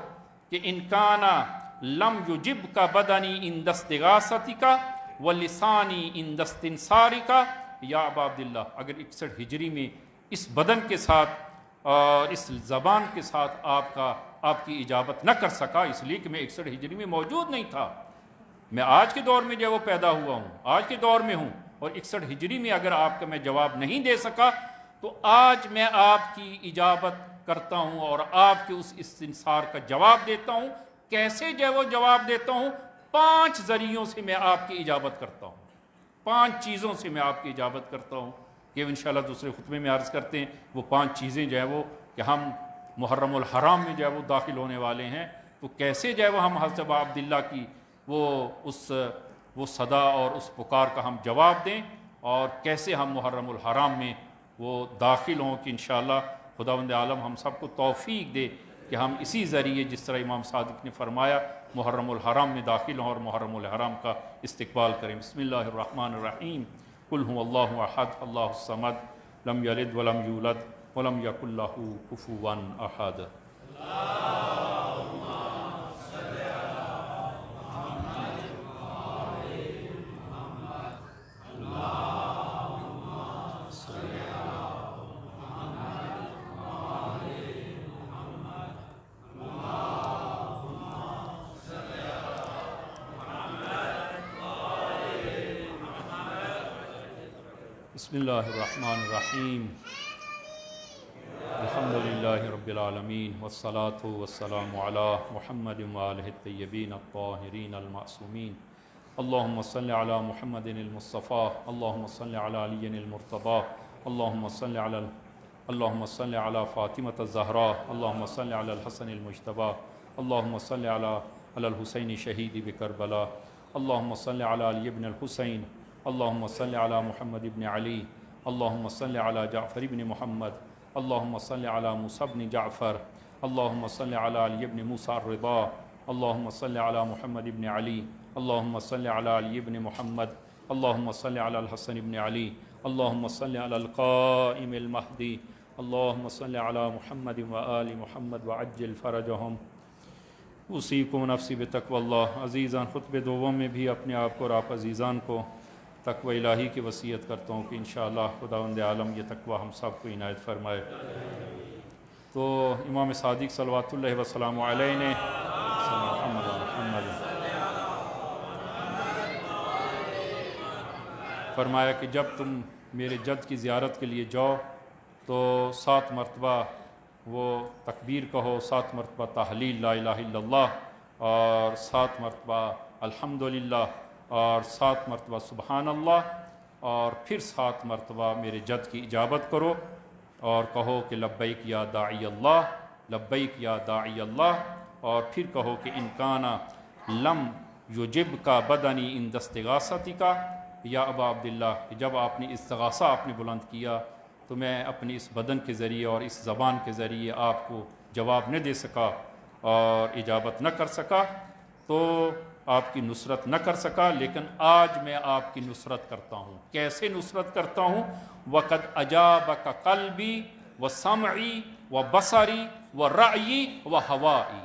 کہ ان کانا لم یجب کا بدنی عند استغاثتی کا ولسانی عند استنصاری کا، یا ابا عبداللہ اگر 61 ہجری میں اس بدن کے ساتھ اور اس زبان کے ساتھ آپ کی اجابت نہ کر سکا، اس لیے کہ میں 61 ہجری میں موجود نہیں تھا، میں آج کے دور میں جو ہے وہ پیدا ہوا ہوں، آج کے دور میں ہوں، اور 61 ہجری میں اگر آپ کا میں جواب نہیں دے سکا تو آج میں آپ کی اجابت کرتا ہوں اور آپ کے اس استنصار کا جواب دیتا ہوں۔ کیسے جو ہے وہ جواب دیتا ہوں؟ 5 ذریعوں سے میں آپ کی اجابت کرتا ہوں، 5 چیزوں سے میں آپ کی اجابت کرتا ہوں، کہ انشاءاللہ دوسرے خطبے میں عرض کرتے ہیں۔ وہ 5 چیزیں جو ہے وہ کہ ہم محرم الحرام میں جو ہے وہ داخل ہونے والے ہیں، تو کیسے جو ہے وہ ہم حضرت ابا عبداللہ کی وہ صدا اور اس پکار کا ہم جواب دیں، اور کیسے ہم محرم الحرام میں وہ داخل ہوں، کہ انشاءاللہ خداوند عالم ہم سب کو توفیق دے کہ ہم اسی ذریعے جس طرح امام صادق نے فرمایا محرم الحرام میں داخل ہوں اور محرم الحرام کا استقبال کریں۔ بسم اللہ الرحمن الرحیم۔ قل هو اللہ احد اللہ الصمد لم یلد ولم یولد ولم یکن لہ کفوا احد۔ بسم اللہ الرحمن الرحیم۔ الحمدللہ رب العالمین والصلاة والسلام علی محمد وآلہ الطیبین الطاہرین المعصومین۔ اللہم صل علی محمد المصطفیٰ، اللہم صل علی علی المرتضیٰ، اللہم صل علی فاطمة الزہراء، اللہم صل علی الحسن المجتبیٰ، اللہم صل علی الحسین شہید بکربلاء، اللہم صل علی علی بن الحسین، اللہم صل علی محمد بن علی، اللہم صل علی جعفر بن محمد، اللہم صل علی موسیٰ بن جعفر، اللہم صل علی علی بن موسیٰ الرضا، اللہم صل علی محمد بن علی، اللہم صل علی علی بن محمد، اللہم صل علی الحسن بن علی، اللہم صل علی القائم المہدی، اللہم صل علی محمد وآل محمد وعجل فرجہم۔ اوصیکم نفسی بتقوی اللہ۔ عزیزان، خطبہ دوم میں بھی اپنے آپ کو اور آپ عزیزان کو تقوی الہی کی وصیت کرتا ہوں کہ انشاءاللہ خداوند عالم یہ تقوی ہم سب کو عنایت فرمائے۔ تو امام صادق صلوات اللہ وسلام علیہ نے فرمایا کہ جب تم میرے جد کی زیارت کے لیے جاؤ تو 7 مرتبہ وہ تکبیر کہو، 7 مرتبہ تحلیل لا الہ الا اللہ، اور 7 مرتبہ الحمدللہ، اور 7 مرتبہ سبحان اللہ، اور پھر 7 مرتبہ میرے جد کی اجابت کرو اور کہو کہ لبیک یا داعی اللہ، لبیک یا داعی اللہ، اور پھر کہو کہ ان کانا لم یجب کا بدنی ان دستغاثتی کا، یا ابا عبداللہ کہ جب آپ نے استغاثہ آپ نے بلند کیا تو میں اپنی اس بدن کے ذریعے اور اس زبان کے ذریعے آپ کو جواب نہ دے سکا اور اجابت نہ کر سکا، تو آپ کی نصرت نہ کر سکا، لیکن آج میں آپ کی نصرت کرتا ہوں۔ کیسے نصرت کرتا ہوں؟ وَقَدْ أَجَابَكَ قَلْبِي وَسَمْعِي وَبَصَرِي وَرَعْيِي وَهَوَائِي۔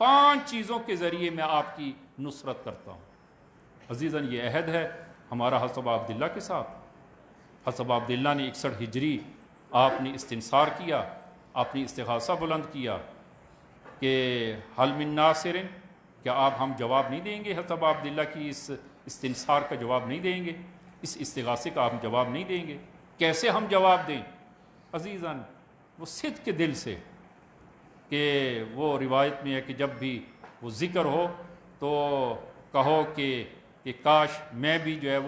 5 چیزوں کے ذریعے میں آپ کی نصرت کرتا ہوں۔ عزیزاً، یہ عہد ہے ہمارا حضرت ابا عبداللہ کے ساتھ۔ حضرت ابا عبداللہ نے 61 ہجری آپ نے استنصار کیا، آپ نے استغاثہ بلند کیا کہ حل من ناصر، کیا آپ ہم جواب نہیں دیں گے؟ حضرت ابا عبداللہ کی اس استنصار کا جواب نہیں دیں گے؟ اس استغاثے کا ہم جواب نہیں دیں گے؟ کیسے ہم جواب دیں؟ عزیزاً، وہ صدق کے دل سے، کہ وہ روایت میں ہے کہ جب بھی وہ ذکر ہو تو کہو کہ کاش میں بھی جو ہے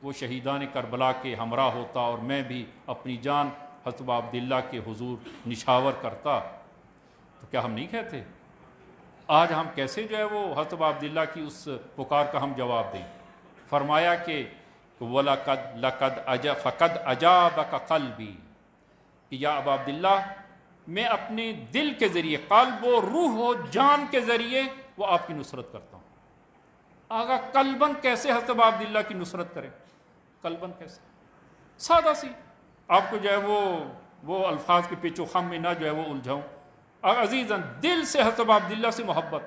وہ شہیدان کربلا کے ہمراہ ہوتا اور میں بھی اپنی جان حضرت ابا عبداللہ کے حضور نشاور کرتا۔ تو کیا ہم نہیں کہتے؟ آج ہم کیسے جو ہے وہ حضرت ابا عبداللہ کی اس پکار کا ہم جواب دیں؟ فرمایا کہ فَقَدْ أَجَابَكَ قَلْبِي، کہ یا ابا عبداللہ میں اپنے دل کے ذریعے، قلب و روح و جان کے ذریعے وہ آپ کی نصرت کرتا ہوں۔ آگا قلباً کیسے حضرت ابا عبداللہ کی نصرت کرے؟ قلباً کیسے؟ سادہ سی، آپ کو جو ہے وہ الفاظ کے پیچ و خم میں نہ جو ہے وہ الجھاؤں۔ عزیزاً، دل سے حضرت ابا عبداللہ سے محبت،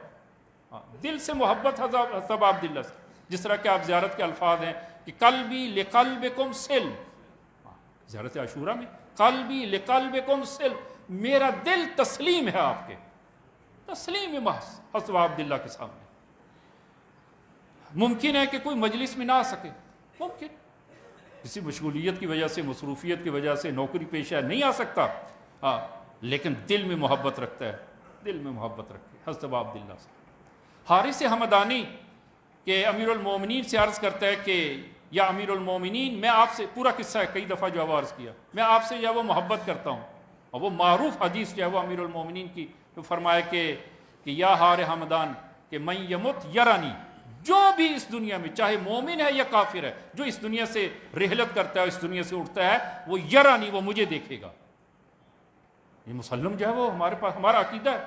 دل سے محبت حضرت ابا عبداللہ سے، جس طرح کہ آپ زیارت کے الفاظ ہیں کہ قلبی لقلبکم سل، زیارت عاشورہ میں قلبی لقلبکم سل، میرا دل تسلیم ہے آپ کے، تسلیم محض حضرت ابا عبداللہ کے سامنے۔ ممکن ہے کہ کوئی مجلس میں نہ آ سکے، ممکن کسی مشغولیت کی وجہ سے، مصروفیت کی وجہ سے، نوکری پیشہ نہیں آ سکتا، ہاں لیکن دل میں محبت رکھتا ہے، دل میں محبت رکھتے. حضرت ابا عبداللہ سے حارث ہمدانی کہ امیر المومنین سے عرض کرتا ہے کہ یا امیر المومنین، میں آپ سے، پورا قصہ ہے، کئی دفعہ جو عرض کیا، میں آپ سے جو ہے وہ محبت کرتا ہوں. اور وہ معروف حدیث جو ہے وہ امیر المومنین کی، تو فرمایا کہ یا حار ہمدان کہ من یمت یرانی، جو بھی اس دنیا میں چاہے مومن ہے یا کافر ہے، جو اس دنیا سے رحلت کرتا ہے، اس دنیا سے اٹھتا ہے، وہ یرانی، وہ مجھے دیکھے گا. یہ مسلم جو ہے وہ ہمارے پاس ہمارا عقیدہ ہے.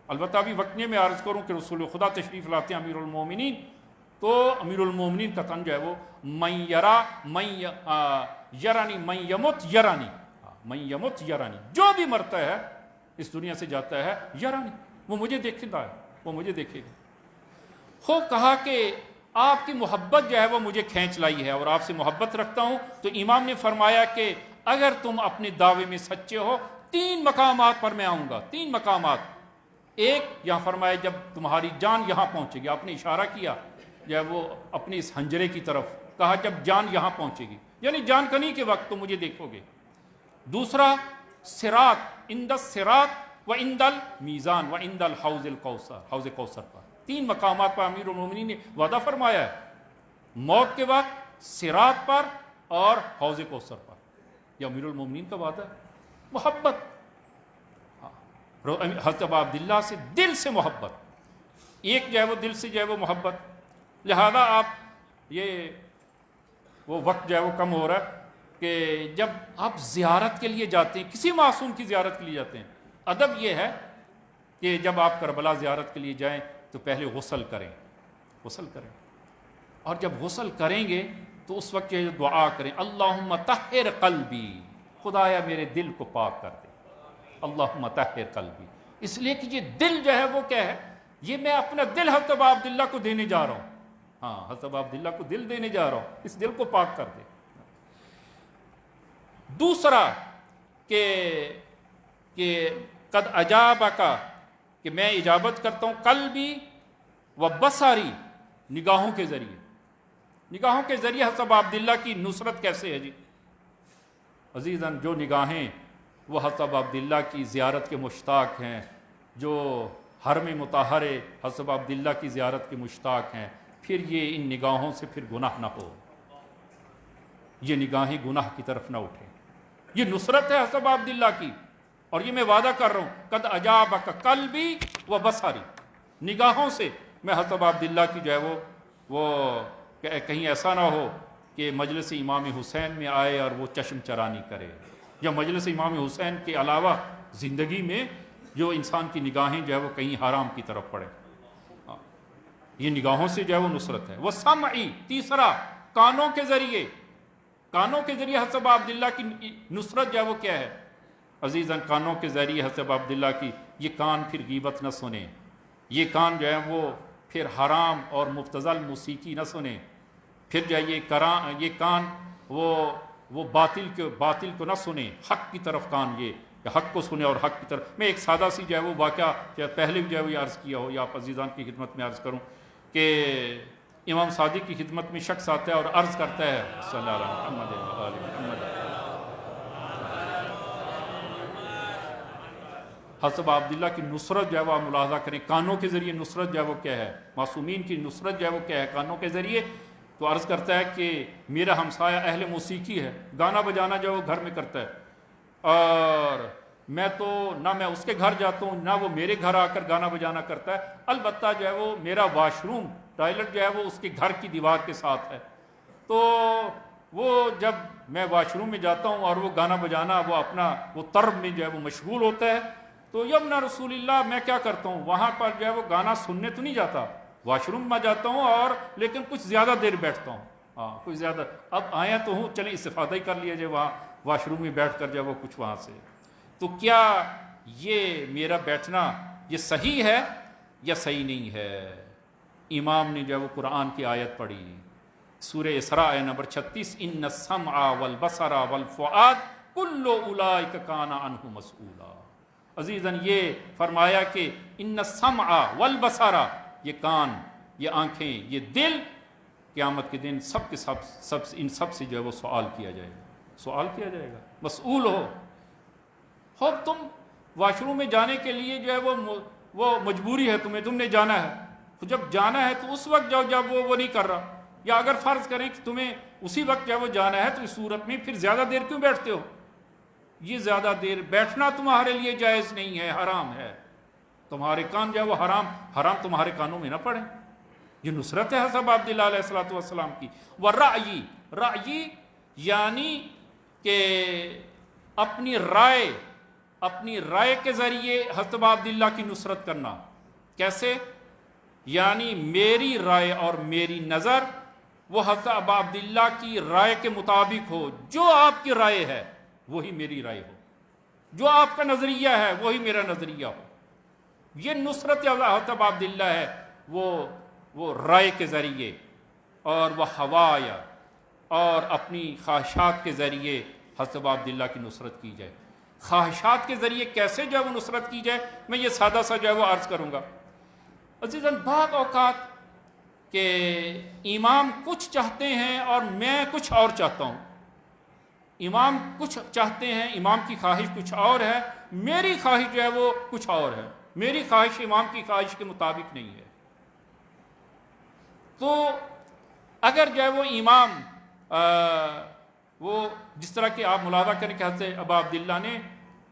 البتہ ابھی وقت میں عرض کروں کہ رسول خدا تشریف لاتے ہیں امیر المومنین، تو امیر المومنین کا تن جو ہے وہ من یرا من یرانی من یمت یرانی، من یمت یرانی، جو بھی مرتا ہے اس دنیا سے جاتا ہے، یرانی، وہ مجھے دیکھتا ہے، وہ مجھے دیکھے گا. خوب کہا کہ آپ کی محبت جو ہے وہ مجھے کھینچ لائی ہے اور آپ سے محبت رکھتا ہوں. تو امام نے فرمایا کہ اگر تم اپنے دعوے میں سچے ہو، 3 مقامات پر میں آؤں گا، 3 مقامات. ایک یہاں فرمایا جب تمہاری جان یہاں پہنچے گی، آپ نے اشارہ کیا جو ہے وہ اپنے اس حنجرے کی طرف، کہا جب جان یہاں پہنچے گی، یعنی جان کنی کے وقت تم مجھے دیکھو گے. دوسرا صراط، عند الصراط و عند المیزان و عند الحوض الکوثر، حوض کوثر پر. 3 مقامات پر امیر المومنین نے وعدہ فرمایا ہے، موت کے وقت، صراط پر اور حوض کوثر پر. یہ امیر المومنین کا وعدہ ہے. محبت، حضرت ابا عبداللہ سے دل سے محبت، ایک جو ہے وہ دل سے جو ہے وہ محبت. لہذا آپ یہ وہ وقت جو ہے وہ کم ہو رہا ہے کہ جب آپ زیارت کے لیے جاتے ہیں، کسی معصوم کی زیارت کے لیے جاتے ہیں، ادب یہ ہے کہ جب آپ کربلا زیارت کے لیے جائیں تو پہلے غسل کریں، غسل کریں، اور جب غسل کریں گے تو اس وقت یہ دعا کریں، اللہم طہر قلبی، خدایا میرے دل کو پاک کر دے، اللہم طہر قلبی. اس لیے کہ یہ دل جو ہے وہ کیا ہے، یہ میں اپنا دل حضرت ابا عبداللہ کو دینے جا رہا ہوں. ہاں، حضرت ابا عبداللہ کو دل دینے جا رہا ہوں، اس دل کو پاک کر دے. دوسرا کہ قد اجابکا، کہ میں اجابت کرتا ہوں، قلبی و بصری، نگاہوں کے ذریعے. نگاہوں کے ذریعے حضرت ابا عبداللہ کی نصرت کیسے ہے جی؟ عزیزاً، جو نگاہیں وہ حضرت ابا عبداللہ کی زیارت کے مشتاق ہیں، جو حرم مطہر حضرت ابا عبداللہ کی زیارت کے مشتاق ہیں، پھر یہ ان نگاہوں سے پھر گناہ نہ ہو، یہ نگاہیں گناہ کی طرف نہ اٹھیں. یہ نصرت ہے حضرت ابا عبداللہ کی، اور یہ میں وعدہ کر رہا ہوں، قد اجابک قلبی و بصری، نگاہوں سے میں حضرت ابا عبداللہ کی جو ہے وہ کہیں ایسا نہ ہو کہ مجلس امام حسین میں آئے اور وہ چشم چرانی کرے، یا مجلس امام حسین کے علاوہ زندگی میں جو انسان کی نگاہیں جو ہے وہ کہیں حرام کی طرف پڑے. یہ نگاہوں سے جو ہے وہ نصرت ہے. وہ سمعی، تیسرا کانوں کے ذریعے، کانوں کے ذریعے حضرت ابا عبداللہ کی نصرت جو ہے وہ کیا ہے؟ عزیزاً، کانوں کے ذریعے حضرت ابا عبداللہ کی، یہ کان پھر غیبت نہ سنیں، یہ کان جو ہے وہ پھر حرام اور مبتذل موسیقی نہ سنیں، پھر جو ہے یہ کان وہ باطل کو نہ سنیں، حق کی طرف کان یہ کہ حق کو سنیں اور حق کی طرف. میں ایک سادہ سی جو ہے وہ واقعہ پہلے بھی جو ہے وہ عرض کیا ہو، یا آپ عزیزان کی خدمت میں عرض کروں کہ امام صادق کی خدمت میں شخص آتا ہے اور عرض کرتا ہے صلی اللہ علیہ محمد. حضرت ابا عبداللہ کی نصرت جو ہے وہ آپ ملاحظہ کریں، کانوں کے ذریعے نصرت جو ہے وہ کیا ہے، معصومین کی نصرت جو ہے وہ کیا ہے، کانوں کے ذریعے. تو عرض کرتا ہے کہ میرا ہمسایہ اہل موسیقی ہے، گانا بجانا جو ہے وہ گھر میں کرتا ہے، اور میں تو نہ میں اس کے گھر جاتا ہوں نہ وہ میرے گھر آ کر گانا بجانا کرتا ہے. البتہ جو ہے وہ میرا واش روم، ٹوائلٹ جو ہے وہ اس کے گھر کی دیوار کے ساتھ ہے، تو وہ جب میں واش روم میں جاتا ہوں اور وہ گانا بجانا وہ اپنا وہ طرب میں جو ہے وہ مشغول ہوتا ہے، تو یمنا رسول اللہ میں کیا کرتا ہوں، وہاں پر جو ہے وہ گانا سننے تو نہیں جاتا، واش روم میں جاتا ہوں اور لیکن کچھ زیادہ دیر بیٹھتا ہوں. ہاں، کچھ زیادہ، اب آیا تو ہوں، چلیں استفادہ ہی کر لیا جائے وہاں واش روم میں بیٹھ کر جو ہے وہ کچھ وہاں سے. تو کیا یہ میرا بیٹھنا یہ صحیح ہے یا صحیح نہیں ہے؟ امام نے جو ہے وہ قرآن کی آیت پڑھی، سورہ اسراء آیت نمبر 36، ان السمع والبصر والفؤاد کل اولئک کان عنہ مسئولا. عزیزاً، یہ فرمایا کہ ان السمع والبصر، یہ کان، یہ آنکھیں، یہ دل قیامت کے دن سب کے سب ان سب سے جو ہے وہ سوال کیا جائے گا، سوال کیا جائے گا، مسئول ہو تم واش روم میں جانے کے لیے جو ہے وہ مجبوری ہے تم نے جانا ہے، تو جب جانا ہے تو اس وقت جاؤ جب وہ نہیں کر رہا، یا اگر فرض کریں کہ تمہیں اسی وقت جب وہ جانا ہے تو اس صورت میں پھر زیادہ دیر کیوں بیٹھتے ہو؟ یہ زیادہ دیر بیٹھنا تمہارے لیے جائز نہیں ہے، حرام ہے، تمہارے کان جو ہے وہ حرام تمہارے کانوں میں نہ پڑے۔ یہ نصرت ہے حضرت عبداللہ علیہ السلام کی۔ رأی یعنی کہ اپنی رائے کے ذریعے حضرت عبداللہ کی نصرت کرنا۔ کیسے؟ یعنی میری رائے اور میری نظر وہ حضرت عبداللہ کی رائے کے مطابق ہو، جو آپ کی رائے ہے وہی میری رائے ہو، جو آپ کا نظریہ ہے وہی میرا نظریہ ہو۔ یہ نصرت حضرت عبداللہ ہے، وہ رائے کے ذریعے اور وہ ہوایا اور اپنی خواہشات کے ذریعے حضرت عبداللہ کی نصرت کی جائے۔ خواہشات کے ذریعے کیسے جو ہے وہ نصرت کی جائے، میں یہ سادہ سا جو ہے وہ عرض کروں گا۔ عزیزاً، بعض اوقات کہ امام کچھ چاہتے ہیں اور میں کچھ اور چاہتا ہوں، امام کچھ چاہتے ہیں، امام کی خواہش کچھ اور ہے، میری خواہش جو ہے وہ کچھ اور ہے، میری خواہش امام کی خواہش کے مطابق نہیں ہے۔ تو اگر جو ہے وہ امام وہ جس طرح کہ آپ ملاحظہ کریں کہ حضرت ابا عبداللہ نے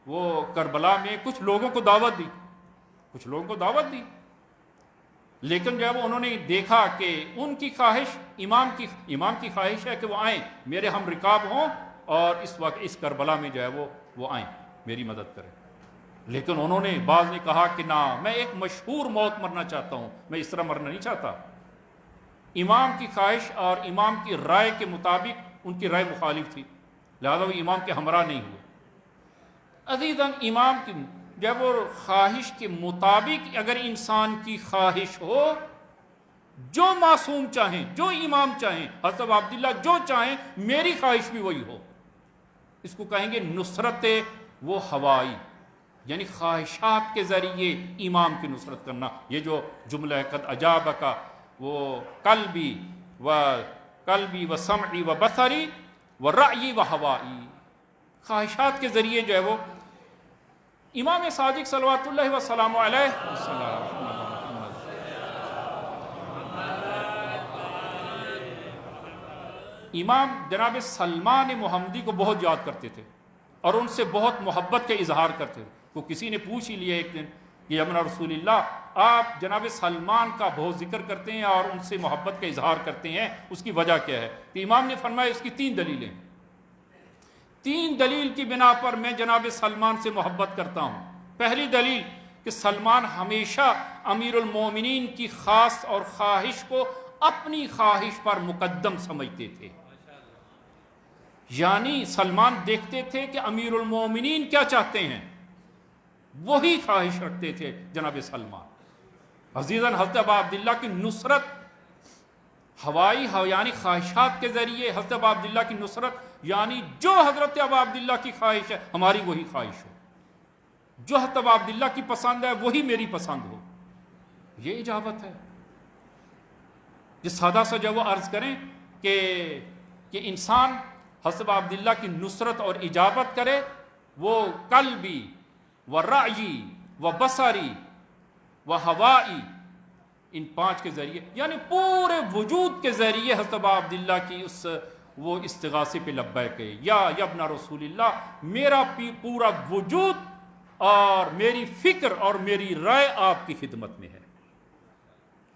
وہ کربلا میں کچھ لوگوں کو دعوت دی، لیکن جو ہے وہ انہوں نے دیکھا کہ ان کی خواہش امام کی خواہش ہے کہ وہ آئیں، میرے ہم رکاب ہوں اور اس وقت اس کربلا میں جو ہے وہ آئیں، میری مدد کریں۔ لیکن انہوں نے بعض نے کہا کہ نہ، میں ایک مشہور موت مرنا چاہتا ہوں، میں اس طرح مرنا نہیں چاہتا۔ امام کی خواہش اور امام کی رائے کے مطابق ان کی رائے مخالف تھی، لہذا وہ امام کے ہمراہ نہیں ہوئے۔ عزیزاً، امام کی جب وہ خواہش کے مطابق اگر انسان کی خواہش ہو، جو معصوم چاہیں، جو امام چاہیں، حضرت عبداللہ جو چاہیں، میری خواہش بھی وہی ہو، اس کو کہیں گے نصرت وہ ہوائی، یعنی خواہشات کے ذریعے امام کی نصرت کرنا۔ یہ جو جملہ ہے قد اجابک وہ قلبی و سمعی و بصری و رأیی و ہوائی، خواہشات کے ذریعے جو ہے وہ امام صادق صلوات اللہ وسلام علیہ امام جناب سلمان محمدی کو بہت یاد کرتے تھے اور ان سے بہت محبت کا اظہار کرتے تھے۔ تو کسی نے پوچھ ہی لیا ایک دن کہ یا رسول اللہ، آپ جناب سلمان کا بہت ذکر کرتے ہیں اور ان سے محبت کا اظہار کرتے ہیں، اس کی وجہ کیا ہے؟ تو امام نے فرمایا اس کی 3 دلیلیں، 3 دلیل کی بنا پر میں جناب سلمان سے محبت کرتا ہوں۔ پہلی دلیل کہ سلمان ہمیشہ امیر المومنین کی خاص اور خواہش کو اپنی خواہش پر مقدم سمجھتے تھے، یعنی سلمان دیکھتے تھے کہ امیر المومنین کیا چاہتے ہیں، وہی خواہش رکھتے تھے جناب سلمان۔ عزیزاً، حضرت ابا عبداللہ کی نصرت ہوائی یعنی خواہشات کے ذریعے، حضرت ابا عبداللہ کی نصرت یعنی جو حضرت ابا عبداللہ کی خواہش ہے ہماری وہی خواہش ہو، جو حضرت ابا عبداللہ کی پسند ہے وہی میری پسند ہو، یہ اجابت ہے۔ جس سادہ سا جو وہ عرض کریں کہ انسان حضرت ابا عبداللہ کی نصرت اور اجابت کرے، وہ قلبی و رأیی و بصری و ہوائی، ان 5 کے ذریعے یعنی پورے وجود کے ذریعے حضرت ابا عبداللہ کی وہ استغاثے پہ لبیک ہے، یا ابن رسول اللہ، میرا پورا وجود اور میری فکر اور میری رائے آپ کی خدمت میں ہے۔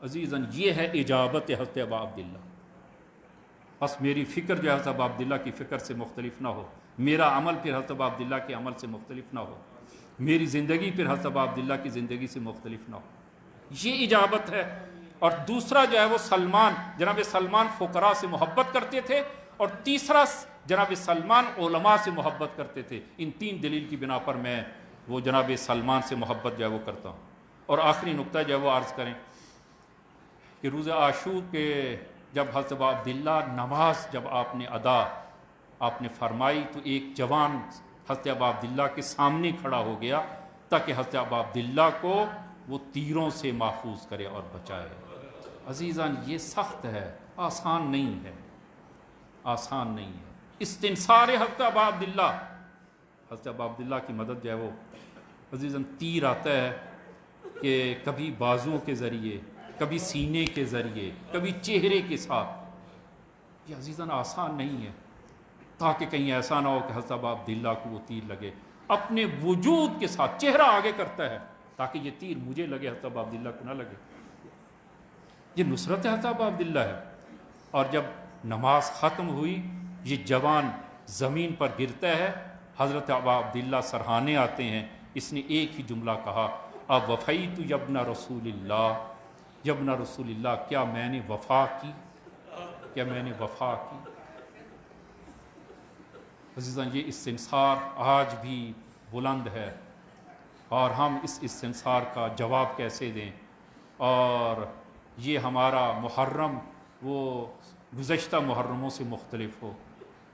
عزیزاً، یہ ہے اجابت حضرت ابا عبداللہ۔ بس میری فکر جو حضرت ابا عبداللہ کی فکر سے مختلف نہ ہو، میرا عمل پھر حضرت ابا عبداللہ کے عمل سے مختلف نہ ہو، میری زندگی پھر حضرت ابا عبداللہ کی زندگی سے مختلف نہ ہو، یہ اجابت ہے۔ اور دوسرا جو ہے وہ جناب سلمان فقراء سے محبت کرتے تھے، اور تیسرا جناب سلمان علماء سے محبت کرتے تھے۔ ان 3 دلیل کی بنا پر میں وہ جناب سلمان سے محبت جو ہے وہ کرتا ہوں۔ اور آخری نقطہ جو ہے وہ عرض کریں کہ روز عاشور کے جب حضرت ابا عبداللہ نماز جب آپ نے فرمائی، تو ایک جوان حضرت ابا عبداللہ کے سامنے کھڑا ہو گیا تاکہ حضرت ابا عبداللہ کو وہ تیروں سے محفوظ کرے اور بچائے۔ عزیزان، یہ سخت ہے، آسان نہیں ہے، آسان نہیں ہے۔ استنصار حضرت ابا عبداللہ، حضرت ابا عبداللہ کی مدد جو ہے وہ عزیزاً تیر آتا ہے کہ کبھی بازوؤں کے ذریعے، کبھی سینے کے ذریعے، کبھی چہرے کے ساتھ، یہ عزیزاً آسان نہیں ہے، تاکہ کہیں ایسا نہ ہو کہ حضرت ابا عبداللہ کو وہ تیر لگے۔ اپنے وجود کے ساتھ چہرہ آگے کرتا ہے تاکہ یہ تیر مجھے لگے، حضرت ابا عبداللہ کو نہ لگے۔ یہ نصرت حضرت ابا عبداللہ ہے۔ اور جب نماز ختم ہوئی، یہ جوان زمین پر گرتا ہے، حضرت ابا عبداللہ سرہانے آتے ہیں، اس نے ایک ہی جملہ کہا، اب وفیت یبن رسول اللہ، یبن رسول اللہ، کیا میں نے وفا کی، کیا میں نے وفا کی۔ عزیزاً یہ استنصار آج بھی بلند ہے، اور ہم اس استنصار کا جواب کیسے دیں۔ اور یہ ہمارا محرم وہ گزشتہ محرموں سے مختلف ہو،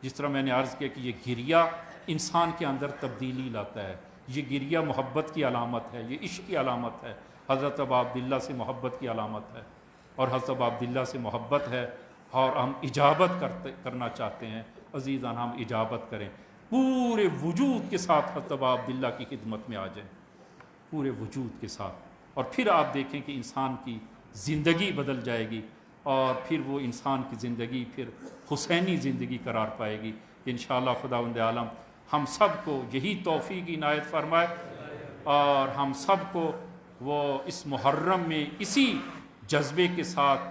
جس طرح میں نے عرض کیا کہ یہ گریہ انسان کے اندر تبدیلی لاتا ہے، یہ گریہ محبت کی علامت ہے، یہ عشق کی علامت ہے، حضرت ابا عبداللہ سے محبت کی علامت ہے، اور حضرت ابا عبداللہ سے محبت ہے، اور ہم اجابت کرنا چاہتے ہیں۔ عزیزان ہم اجابت کریں، پورے وجود کے ساتھ حضرت ابا عبداللہ کی خدمت میں آ جائیں، پورے وجود کے ساتھ، اور پھر آپ دیکھیں کہ انسان کی زندگی بدل جائے گی، اور پھر وہ انسان کی زندگی پھر حسینی زندگی قرار پائے گی۔ انشاءاللہ خداوند عالم ہم سب کو یہی توفیق عنایت فرمائے، اور ہم سب کو وہ اس محرم میں اسی جذبے کے ساتھ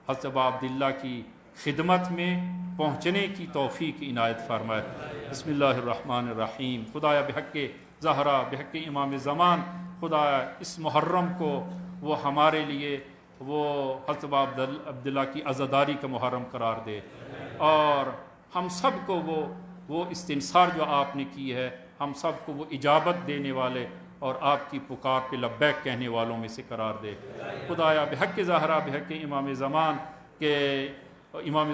حضرت ابا عبداللہ کی خدمت میں پہنچنے کی توفیق عنایت فرمائے۔ بسم اللہ الرحمن الرحیم۔ خدایا بحق زہرا، بحق امام زمان، خدایا اس محرم کو وہ ہمارے لیے وہ حضرت ابا عبداللہ کی عزاداری کا محرم قرار دے، اور ہم سب کو وہ استنصار جو آپ نے کی ہے، ہم سب کو وہ اجابت دینے والے اور آپ کی پکار پہ لبیک کہنے والوں میں سے قرار دے۔ خدایا بحق زہرا، بحق امام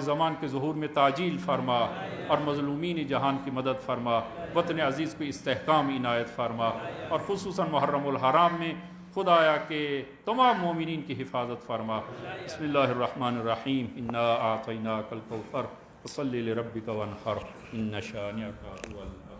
زمان کے ظہور میں تعجیل فرما، اور مظلومین جہان کی مدد فرما، وطن عزیز کو استحکام عنایت فرما، اور خصوصاً محرم الحرام میں خدایا کہ تمام مومنین کی حفاظت فرما۔ بسم اللہ الرحمن الرحیم۔ انا اعطیناک الکوثر فصلی لربک وانحر ان شانئک هو الابتر۔